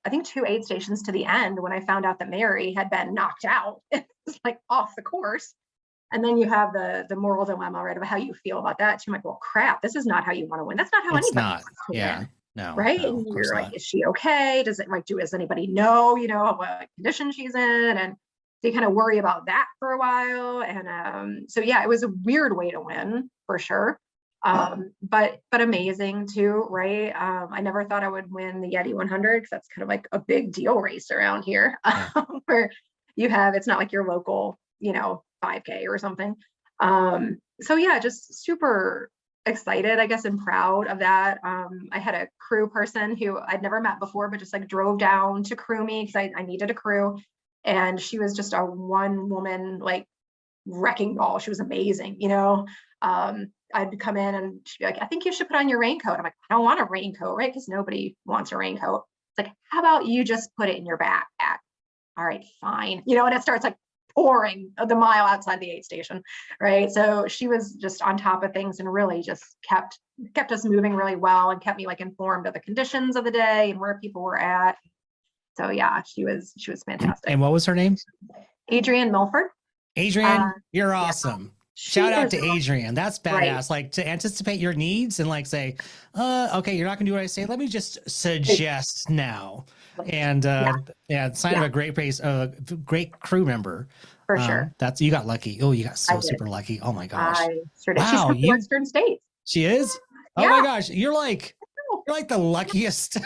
I think 2 aid stations to the end when I found out that Mary had been knocked out. It's like off the course. And then you have the moral dilemma, right, of how you feel about that. So I'm like, well, crap, this is not how you want to win. That's not how It's anybody not. wants to Yeah. win. No. Right. No, And of course you're like, not. is she okay? Does anybody know, you know, what condition she's in? And they kind of worry about that for a while. And so yeah, it was a weird way to win for sure. But amazing too, right? I never thought I would win the Yeti 100, because that's kind of like a big deal race around here. Yeah. Where it's not like your local, you know, 5K or something. So yeah, just super excited, I guess, and proud of that. I had a crew person who I'd never met before, but just like drove down to crew me because I needed a crew. And she was just a one woman, like, wrecking ball. She was amazing, you know. I'd come in and she'd be like, I think you should put on your raincoat. I'm like, I don't want a raincoat, right? Because nobody wants a raincoat. It's like, how about you just put it in your backpack? All right, fine. You know, and it starts like pouring the mile outside the aid station, right? So she was just on top of things and really just kept us moving really well, and kept me like informed of the conditions of the day and where people were at. So yeah, she was fantastic. And what was her name? Adrienne Milford. Adrienne, you're awesome. Yeah. Shout out to Adrienne. That's badass. Right. Like, to anticipate your needs and like say, okay, you're not gonna do what I say. Let me just suggest now. And sign of a great race, great crew member. For sure. That's, you got lucky. Oh, you got so super lucky. Oh my gosh. Wow, she's from the Western States. She is? Oh my gosh. You're like the luckiest.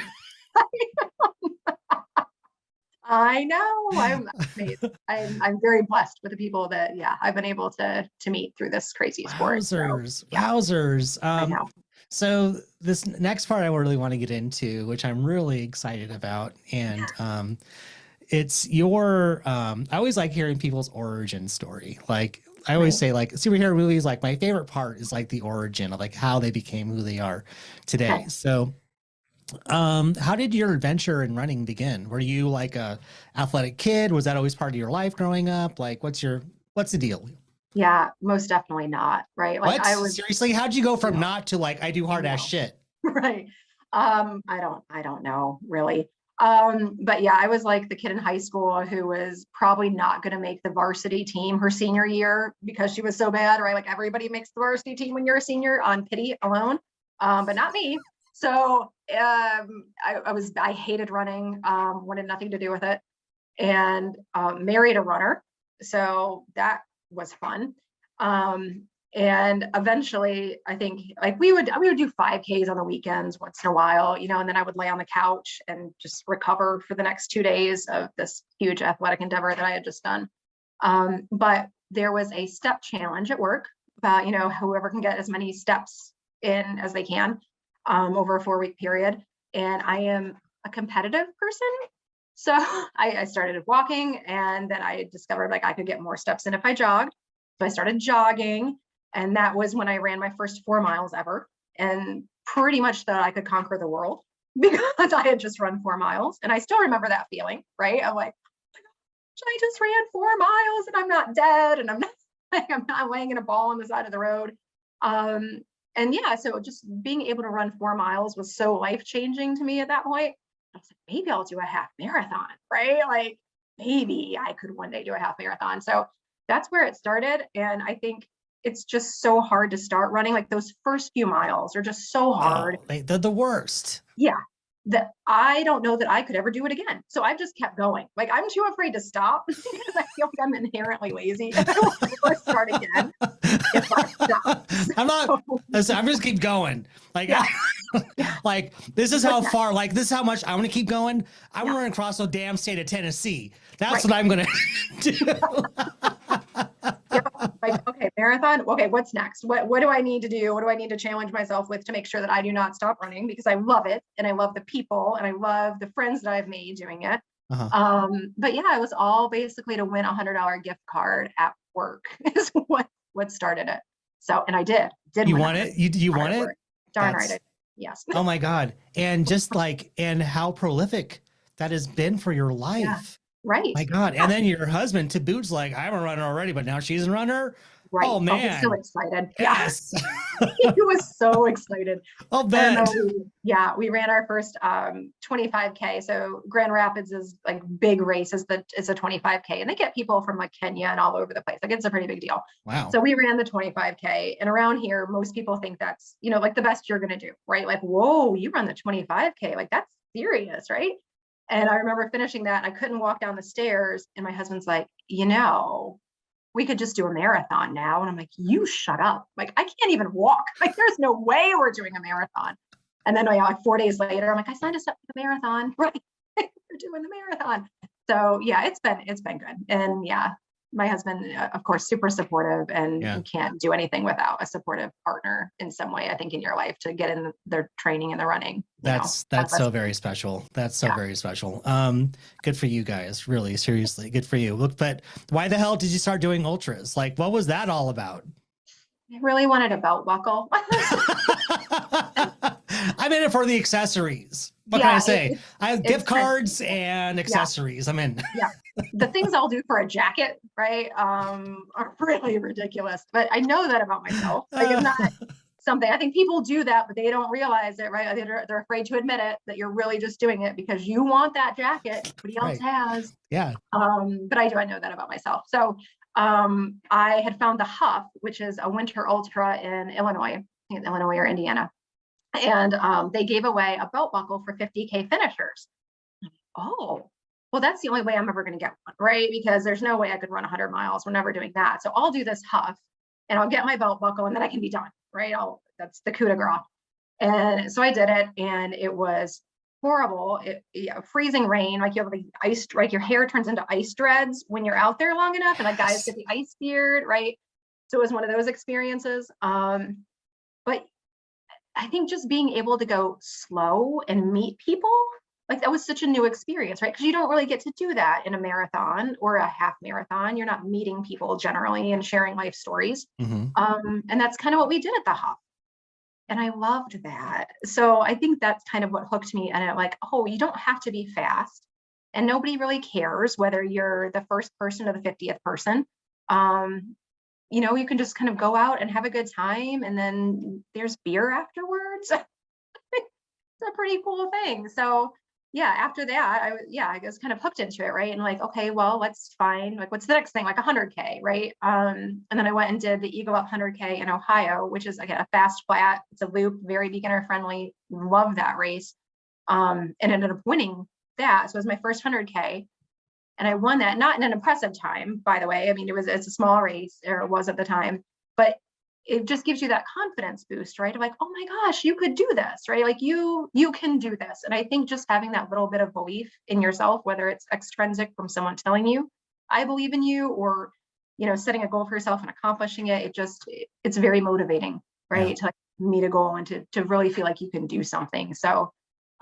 I know. I'm amazed. I'm very blessed with the people that I've been able to meet through this crazy sport. Wowzers. I know. So this next part I really want to get into, which I'm really excited about, and it's your I always like hearing people's origin story. Like, I always say, like, superhero movies, like, my favorite part is like the origin of like how they became who they are today. Okay. So how did your adventure in running begin? Were you like a athletic kid? Was that always part of your life growing up? Like, what's the deal? Yeah, most definitely not. Right. Like, what? Seriously, how'd you go from not to like, I do hard ass shit? Right. I don't know really. But yeah, I was like the kid in high school who was probably not going to make the varsity team her senior year because she was so bad, right? Like everybody makes the varsity team when you're a senior on pity alone, but not me. So I hated running, wanted nothing to do with it, and married a runner. So that was fun. And eventually I think like we would do 5Ks on the weekends once in a while, you know, and then I would lay on the couch and just recover for the next 2 days of this huge athletic endeavor that I had just done. But there was a step challenge at work about, you know, whoever can get as many steps in as they can over a 4-week period. And I am a competitive person. So I started walking, and then I discovered like I could get more steps in if I jogged. So I started jogging, and that was when I ran my first 4 miles ever, and pretty much thought I could conquer the world because I had just run 4 miles. And I still remember that feeling, right? I'm like, I just ran 4 miles and I'm not dead, and I'm not like, I'm not laying in a ball on the side of the road. And yeah, so just being able to run 4 miles was so life-changing to me at that point. I was like, maybe I'll do a half marathon, right? Like maybe I could one day do a half marathon. So that's where it started. And I think it's just so hard to start running. Like those first few miles are just so hard. Oh, they're the worst. Yeah. That I don't know that I could ever do it again. So I've just kept going. Like I'm too afraid to stop because I feel like I'm inherently lazy. I don't want to start again if I stop. I'm not. Listen, I'm just keep going. Like, Yeah. like this is how far. Like this is how much I want to keep going. I want to run across the damn state of Tennessee. That's what I'm gonna do. Like, okay, marathon. Okay, what's next? What do I need to do? What do I need to challenge myself with to make sure that I do not stop running? Because I love it, and I love the people, and I love the friends that I've made doing it. But yeah, it was all basically to win $100 gift card at work is what started it. So, and I did. You won it? You won it? Darn right. I did. Yes. Oh my God. And just like, and how prolific that has been for your life. Yeah. Right. My God. And then your husband to boot's like, I'm a runner already, but now she's a runner. Right. Oh man. He's so excited. Yes. Yeah. He was so excited. I'll bet. We ran our first 25K. So Grand Rapids is like big race is a 25K, and they get people from like Kenya and all over the place. Like it's a pretty big deal. Wow. So we ran the 25K, and around here, most people think that's, you know, like the best you're going to do, right? Like, whoa, you run the 25K. Like that's serious, right? And I remember finishing that, and I couldn't walk down the stairs, and my husband's like, you know, we could just do a marathon now. And I'm like, you shut up. Like, I can't even walk. Like, there's no way we're doing a marathon. And then like 4 days later, I'm like, I signed us up for the marathon. Right. We're doing the marathon. So yeah, it's been good. And yeah, my husband, of course, super supportive, and you can't do anything without a supportive partner in some way, I think, in your life to get in their training and the running. That's so very special. That's so very special. Good for you guys. Really, seriously, good for you. Look, but why the hell did you start doing ultras? Like, what was that all about? I really wanted a belt buckle. I'm in it for the accessories. What can I say? I have gift cards and accessories. I'm in. Yeah. The things I'll do for a jacket, right, are really ridiculous. But I know that about myself. Like it's not something, I think people do that, but they don't realize it, right? They're afraid to admit it, that you're really just doing it because you want that jacket. Nobody else has. Yeah. But I know that about myself. So I had found the Huff, which is a winter ultra in Illinois, I think it's Illinois or Indiana. And they gave away a belt buckle for 50K finishers. Oh, well, that's the only way I'm ever going to get one, right? Because there's no way I could run 100 miles. We're never doing that. So I'll do this Huff, and I'll get my belt buckle, and then I can be done, right? That's the coup de grace. And so I did it, and it was horrible. Freezing rain, like you have the ice, like your hair turns into ice dreads when you're out there long enough, and like guys get the ice beard, right? So it was one of those experiences. But I think just being able to go slow and meet people, like that was such a new experience, right? Because you don't really get to do that in a marathon or a half marathon. You're not meeting people generally and sharing life stories. And that's kind of what we did at the Hop. And I loved that. So I think that's kind of what hooked me. And it like, oh, you don't have to be fast. And nobody really cares whether you're the first person or the 50th person. You know, you can just kind of go out and have a good time, and then there's beer afterwards. It's a pretty cool thing. So yeah, after that, I was kind of hooked into it, right? And like, okay, well, let's find like, what's the next thing? Like 100K, right? And then I went and did the Eagle Up 100K in Ohio, which is again a fast flat. It's a loop, very beginner friendly. Love that race. And ended up winning that. So it was my first 100K, and I won that, not in an impressive time, by the way. I mean, it's a small race, or it was at the time, but it just gives you that confidence boost, right? Of like, oh my gosh, you could do this, right? Like you can do this. And I think just having that little bit of belief in yourself, whether it's extrinsic from someone telling you, I believe in you, or, setting a goal for yourself and accomplishing it, it's very motivating, right? Yeah. To like meet a goal and to really feel like you can do something. So,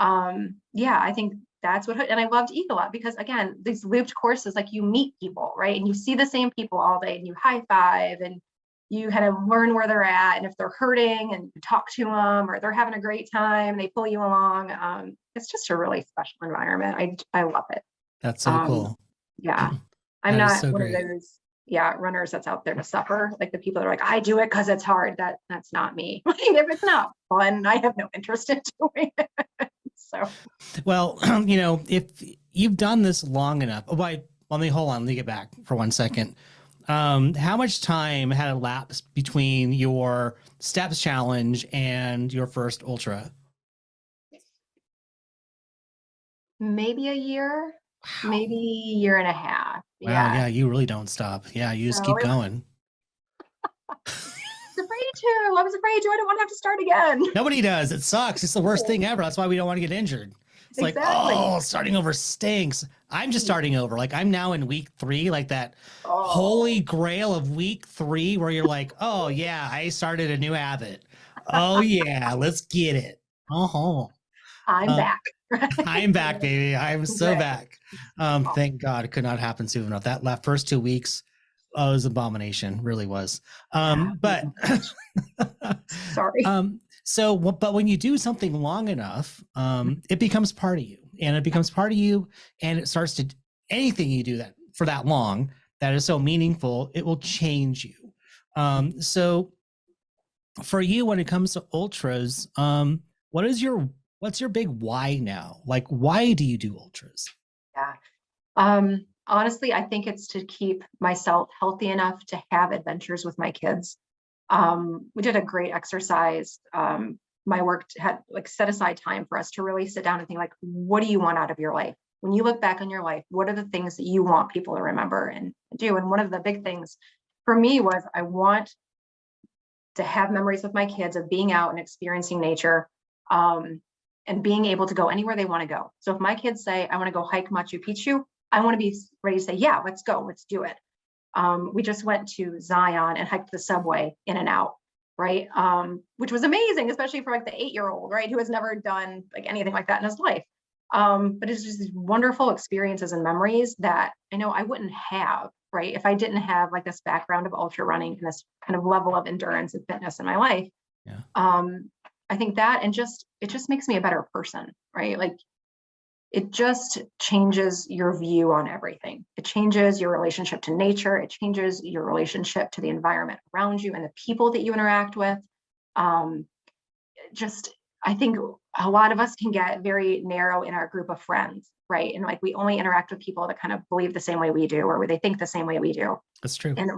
yeah, I think that's what, and I loved Eagle Up because again, these looped courses, like you meet people, right? And you see the same people all day and you high five and you kind of learn where they're at, and if they're hurting and you talk to them, or they're having a great time, they pull you along. It's just a really special environment. I love it. That's so cool. Yeah. I'm That is not so one great. of those, runners that's out there to suffer. Like the people that are like, I do it because it's hard. That's not me. Like, if it's not fun, I have no interest in doing it. So, Well, if you've done this long enough, let me hold on, let me get back for 1 second. How much time had elapsed between your steps challenge and your first ultra? maybe a year, maybe a year and a half. Wow, Yeah. yeah, you really don't stop. Yeah, you just keep going. I was afraid to. I don't want to have to start again. Nobody does. It sucks. It's the worst thing ever. That's why we don't want to get injured. It's Exactly. like, oh, starting over stinks. I'm just starting over. Like I'm now in week 3, like that holy grail of week 3 where you're like, oh yeah, I started a new habit. Oh yeah, let's get it. Oh, I'm back. I'm back, baby. I'm so back. Thank God it could not happen soon enough. That first 2 weeks, it was abomination, really was. But sorry. But when you do something long enough, it becomes part of you, and it becomes part of you, and it starts to, anything you do that for that long that is so meaningful, it will change you. So for you, when it comes to ultras, what's your big why now? Like, why do you do ultras? Yeah. Honestly, I think it's to keep myself healthy enough to have adventures with my kids. We did a great exercise. My work had like set aside time for us to really sit down and think like, what do you want out of your life? When you look back on your life, what are the things that you want people to remember and do? And one of the big things for me was I want to have memories with my kids of being out and experiencing nature, and being able to go anywhere they want to go. So if my kids say, I want to go hike Machu Picchu, I want to be ready to say, yeah, let's go, let's do it. We just went to Zion and hiked the subway in and out, right? Which was amazing, especially for like the 8-year-old, right? Who has never done like anything like that in his life. But it's just these wonderful experiences and memories that I know I wouldn't have, right? If I didn't have like this background of ultra running and this kind of level of endurance and fitness in my life. Yeah. I think that, and it just makes me a better person, right? Like it just changes your view on everything. It changes your relationship to nature. It changes your relationship to the environment around you and the people that you interact with. I think a lot of us can get very narrow in our group of friends, right? And like we only interact with people that kind of believe the same way we do, or they think the same way we do. That's true. And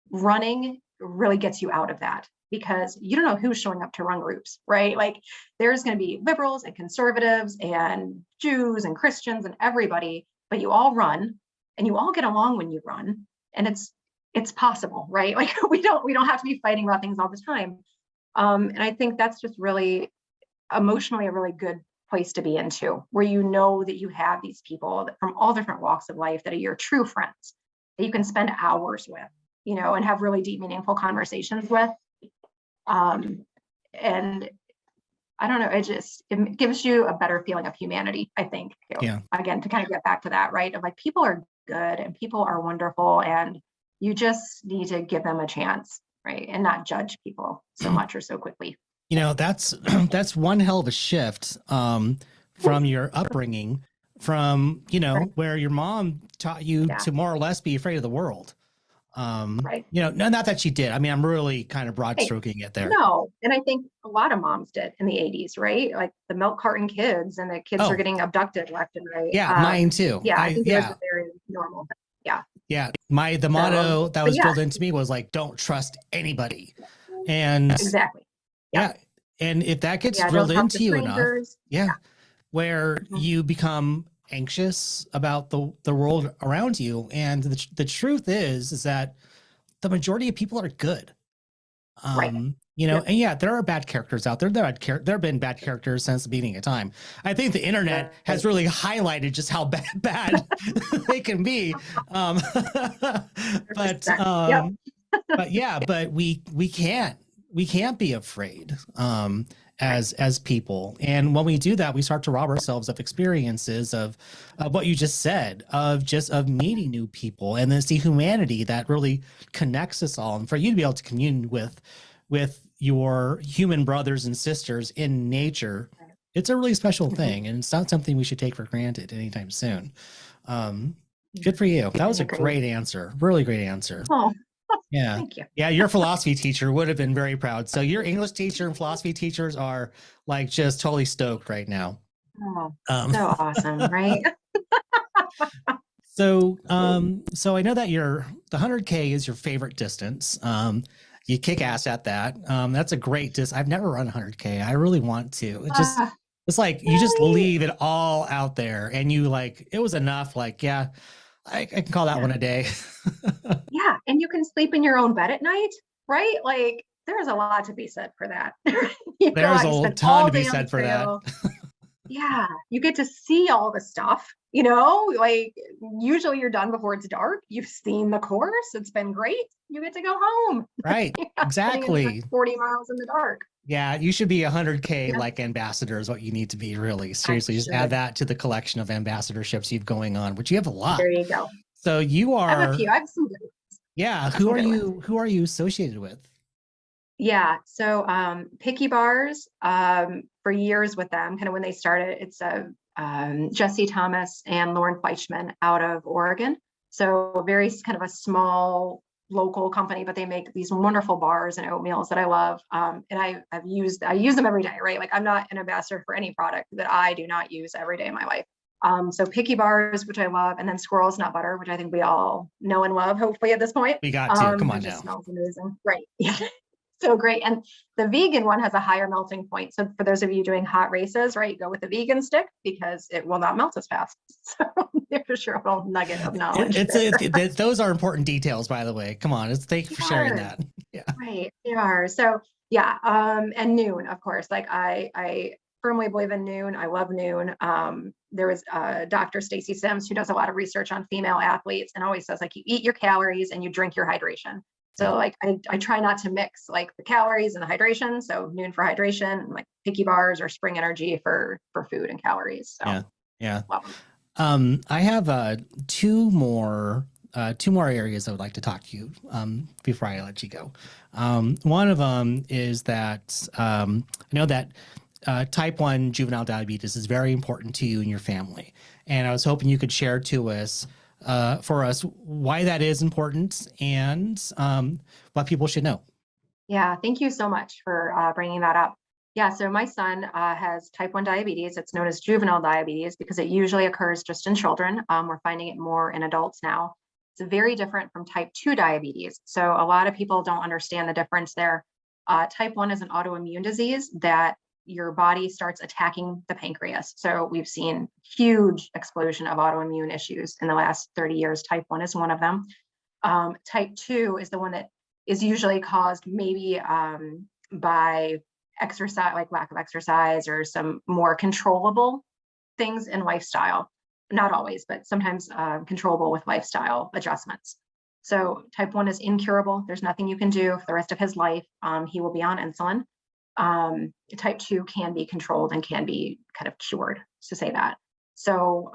running really gets you out of that, because you don't know who's showing up to run groups, right? Like there's going to be liberals and conservatives and Jews and Christians and everybody, but you all run and you all get along when you run, and it's possible, right? Like we don't have to be fighting about things all the time. And I think that's just really emotionally a really good place to be into, where you know that you have these people that, from all different walks of life, that are your true friends that you can spend hours with, and have really deep, meaningful conversations with. And I don't know, it gives you a better feeling of humanity, I think. Yeah. Again, to kind of get back to that, right? Of like, people are good and people are wonderful, and you just need to give them a chance, right? And not judge people so much or so quickly. That's one hell of a shift from your upbringing, from, where your mom taught you to more or less be afraid of the world. Right. You know, no, not that she did. I mean, I'm really kind of broad Hey, stroking it there. no. And I think a lot of moms did in the 80s, right? Like the milk carton kids and the kids are Oh, getting abducted left and right. yeah, mine too. Yeah, I think it was Yeah, a very normal thing. Yeah. yeah. The So, motto that but was yeah, drilled into me was like, don't trust anybody. And exactly. Yeah. yeah, and if that gets Yeah. drilled Don't talk to into you enough, strangers. yeah, Yeah. where Mhm. you become anxious about the world around you. And the truth is that the majority of people are good. Right. You know, Yep. and yeah, there are bad characters out there. There have been bad characters since the beginning of time. I think the internet has Right. really highlighted just how bad they can be. Um, but 100%. Yep. um, but yeah, but we can't be afraid Right. as people. And when we do that, we start to rob ourselves of experiences of what you just said, of meeting new people, and then see humanity that really connects us all. And for you to be able to commune with your human brothers and sisters in nature, it's a really special Mhm. thing, and it's not something we should take for granted anytime soon. um Good for you. That I was a agree. great answer, really great answer. Oh, Yeah. thank you. Yeah, your philosophy teacher would have been very proud. So your English teacher and philosophy teachers are like just totally stoked right now. Oh, Um, so awesome, right? so I know that the 100K is your favorite distance. You kick ass at that. That's a great I've never run 100K. I really want to. Uh, It's like you just really? leave it all out there, and you like it was enough. Like, yeah, I can call that Yeah. one a day. Yeah. And you can sleep in your own bed at night, right? Like there's a lot to be said for that. You go There's out, you a spend ton all to be day on the said for that. trail. Yeah. You get to see all the stuff, like usually you're done before it's dark. You've seen the course. It's been great. You get to go home. Right. You're not spending the Exactly. next 40 miles in the dark. Yeah, you should be 100K Yeah, like ambassador is what you need to be, really. I Seriously, just add should. that to the collection of ambassadorships you've going on, which you have a lot. There you go. So you I have a few. are, I have some good ones. yeah, Some good ones. who are you associated with? Yeah. So Picky Bars, for years with them, kind of when they started, it's Jesse Thomas and Lauren Fleischman out of Oregon. So very kind of a small local company, but they make these wonderful bars and oatmeals that I love. And I use them every day, right? Like I'm not an ambassador for any product that I do not use every day in my life. So Picky Bars, which I love, and then Squirrel's Nut Butter, which I think we all know and love, hopefully at this point. We got to. Come It on just now. smells amazing. Right. Yeah. So great. And the vegan one has a higher melting point. So for those of you doing hot races, right, go with the vegan stick because it will not melt as fast. So there's your little nugget of knowledge there. Those are important details, by the way. Come on. Thank you for sharing that. Yeah. Right. They are. So yeah. And Noon, of course. Like I firmly believe in Noon. I love Noon. There was Dr. Stacy Sims who does a lot of research on female athletes and always says like you eat your calories and you drink your hydration. So Yeah. like I try not to mix like the calories and the hydration. So Noon for hydration, and like Picky Bars or Spring Energy for food and calories. So Yeah. Yeah. love them. I have two more areas I would like to talk to you before I let you go. One of them is that I know that type 1 juvenile diabetes is very important to you and your family. And I was hoping you could share to us, for us, why that is important and what people should know. Yeah, thank you so much for bringing that up. Yeah, so my son has type 1 diabetes. It's known as juvenile diabetes because it usually occurs just in children. We're finding it more in adults now. It's very different from type 2 diabetes. So a lot of people don't understand the difference there. Type 1 is an autoimmune disease that your body starts attacking the pancreas. So we've seen huge explosion of autoimmune issues in the last 30 years. Type 1 is one of them. Type 2 is the one that is usually caused maybe by exercise, like lack of exercise or some more controllable things in lifestyle. Not always, but sometimes controllable with lifestyle adjustments. So type 1 is incurable. There's nothing you can do for the rest of his life. He will be on insulin. Type 2 can be controlled and can be kind of cured, to say that. So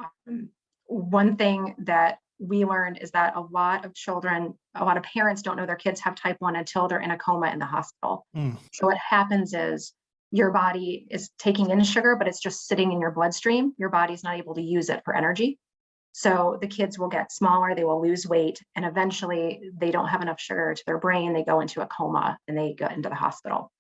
one thing that we learned is that a lot of parents don't know their kids have type 1 until they're in a coma in the hospital. So what happens is your body is taking in sugar, but it's just sitting in your bloodstream. Your body's not able to use it for energy. So the kids will get smaller, they will lose weight, and eventually they don't have enough sugar to their brain. They go into a coma and they go into the hospital.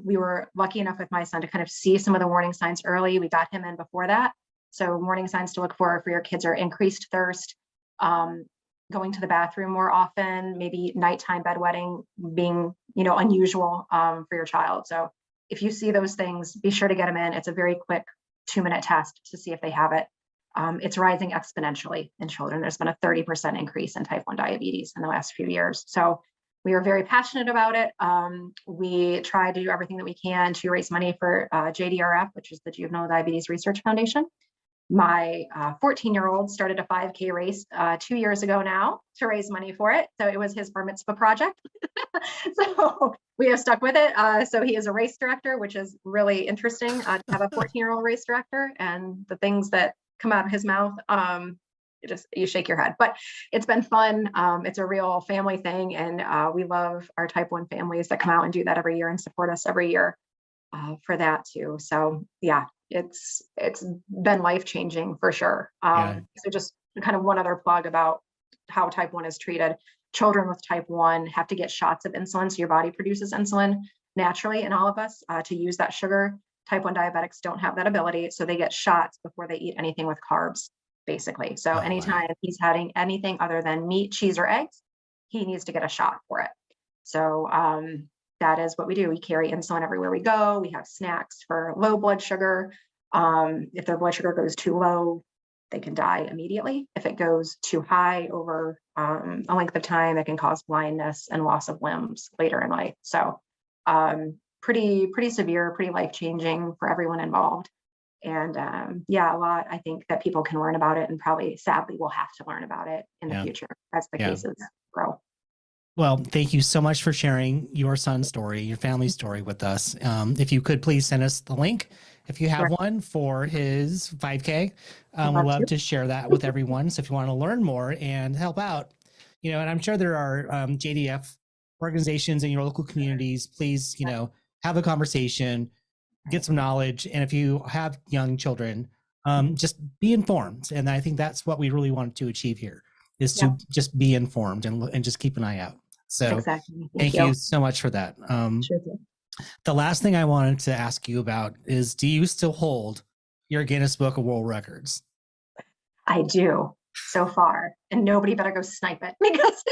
We were lucky enough with my son to kind of see some of the warning signs early. We got him in before that. So warning signs to look for your kids are increased thirst, going to the bathroom more often, maybe nighttime bedwetting being, unusual for your child. So if you see those things, be sure to get them in. It's a very quick 2-minute test to see if they have it. It's rising exponentially in children. There's been a 30% increase in type 1 diabetes in the last few years. So we are very passionate about it. We try to do everything that we can to raise money for JDRF, which is the Juvenile Diabetes Research Foundation. My 14-year-old started a 5K race 2 years ago now to raise money for it. So it was his bar mitzvah project. So we have stuck with it. So he is a race director, which is really interesting to have a 14-year-old race director, and the things that come out of his mouth, you shake your head. But it's been fun. It's a real family thing, and we love our type 1 families that come out and do that every year and support us every year for that too. So yeah, it's been life-changing for sure. So just kind of one other plug about how type 1 is treated. Children with type 1 have to get shots of insulin. So your body produces insulin naturally in all of us to use that sugar. Type 1 diabetics don't have that ability. So they get shots before they eat anything with carbs, basically. So anytime he's having anything other than meat, cheese, or eggs, he needs to get a shot for it. So that is what we do. We carry insulin everywhere we go. We have snacks for low blood sugar. If their blood sugar goes too low, they can die immediately. If it goes too high over a length of time, it can cause blindness and loss of limbs later in life. So pretty severe, pretty life-changing for everyone involved. And a lot, I think, that people can learn about it, and probably sadly will have to learn about it in the future as the cases grow. Well, thank you so much for sharing your son's story, your family's story with us. If you could please send us the link if you have one for his 5K. We'd love to share that with everyone. So if you want to learn more and help out, and I'm sure there are JDF organizations in your local communities, please, have a conversation, get some knowledge. And if you have young children, just be informed. And I think that's what we really want to achieve here, is to just be informed and just keep an eye out. So thank you so much for that. The last thing I wanted to ask you about is, do you still hold your Guinness Book of World Records? I do, so far, and nobody better go snipe it, because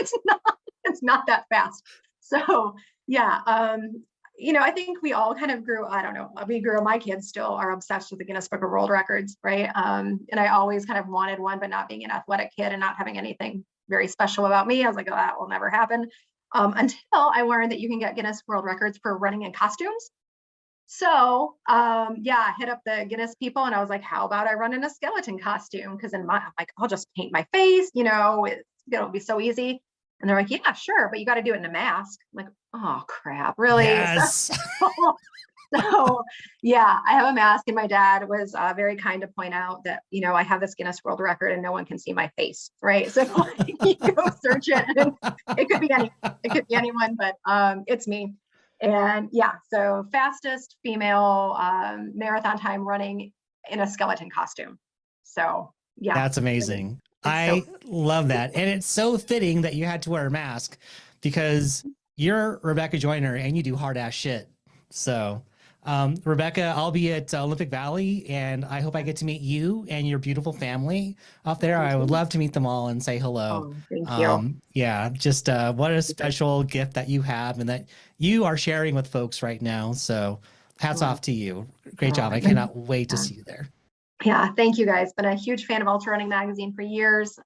it's not that fast. So yeah, I think we all kind of grew, my kids still are obsessed with the Guinness Book of World Records, right? And I always kind of wanted one, but not being an athletic kid and not having anything very special about me, I was like, oh, that will never happen. Until I learned that you can get Guinness World Records for running in costumes. So I hit up the Guinness people, and I was like, how about I run in a skeleton costume? Because I'm like, I'll just paint my face, it'll be so easy. And they're like, yeah, sure, but you got to do it in a mask. I'm like, oh crap, really? Yes. So yeah, I have a mask, and my dad was very kind to point out that, I have this Guinness World Record and no one can see my face, right? So you go search it, and it could be anyone, but it's me. And so fastest female marathon time running in a skeleton costume. So yeah. That's amazing. I love that. And it's so fitting that you had to wear a mask, because you're Rebecca Joyner and you do hard ass shit. So Rebecca, I'll be at Olympic Valley, and I hope I get to meet you and your beautiful family up there. I would love to meet them all and say hello. Oh, thank you. Yeah, just what a special gift that you have and that you are sharing with folks right now. So hats off to you. Great job. I cannot wait to see you there. Yeah, thank you guys. Been a huge fan of Ultrarunning magazine for years.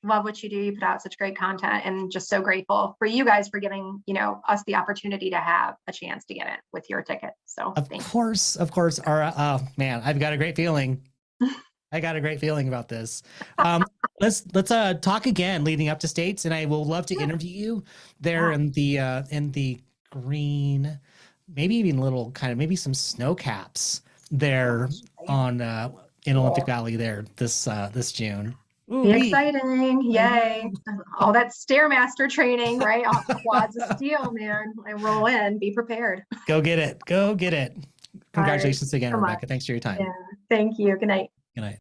Love what you do. You put out such great content, and just so grateful for you guys for giving, us the opportunity to have a chance to get it with your ticket. So of course. Oh man, I've got a great feeling. I got a great feeling about this. Let's talk again leading up to States, and I will love to interview you there in the green, maybe even little kind of maybe some snow caps there on in Olympic Valley there this June. Be exciting. Yay. All that Stairmaster training, right? All the quads of steel, man. I roll in, be prepared. Go get it. Congratulations again, Rebecca. Thanks for your time. Yeah. Thank you. Good night. Good night.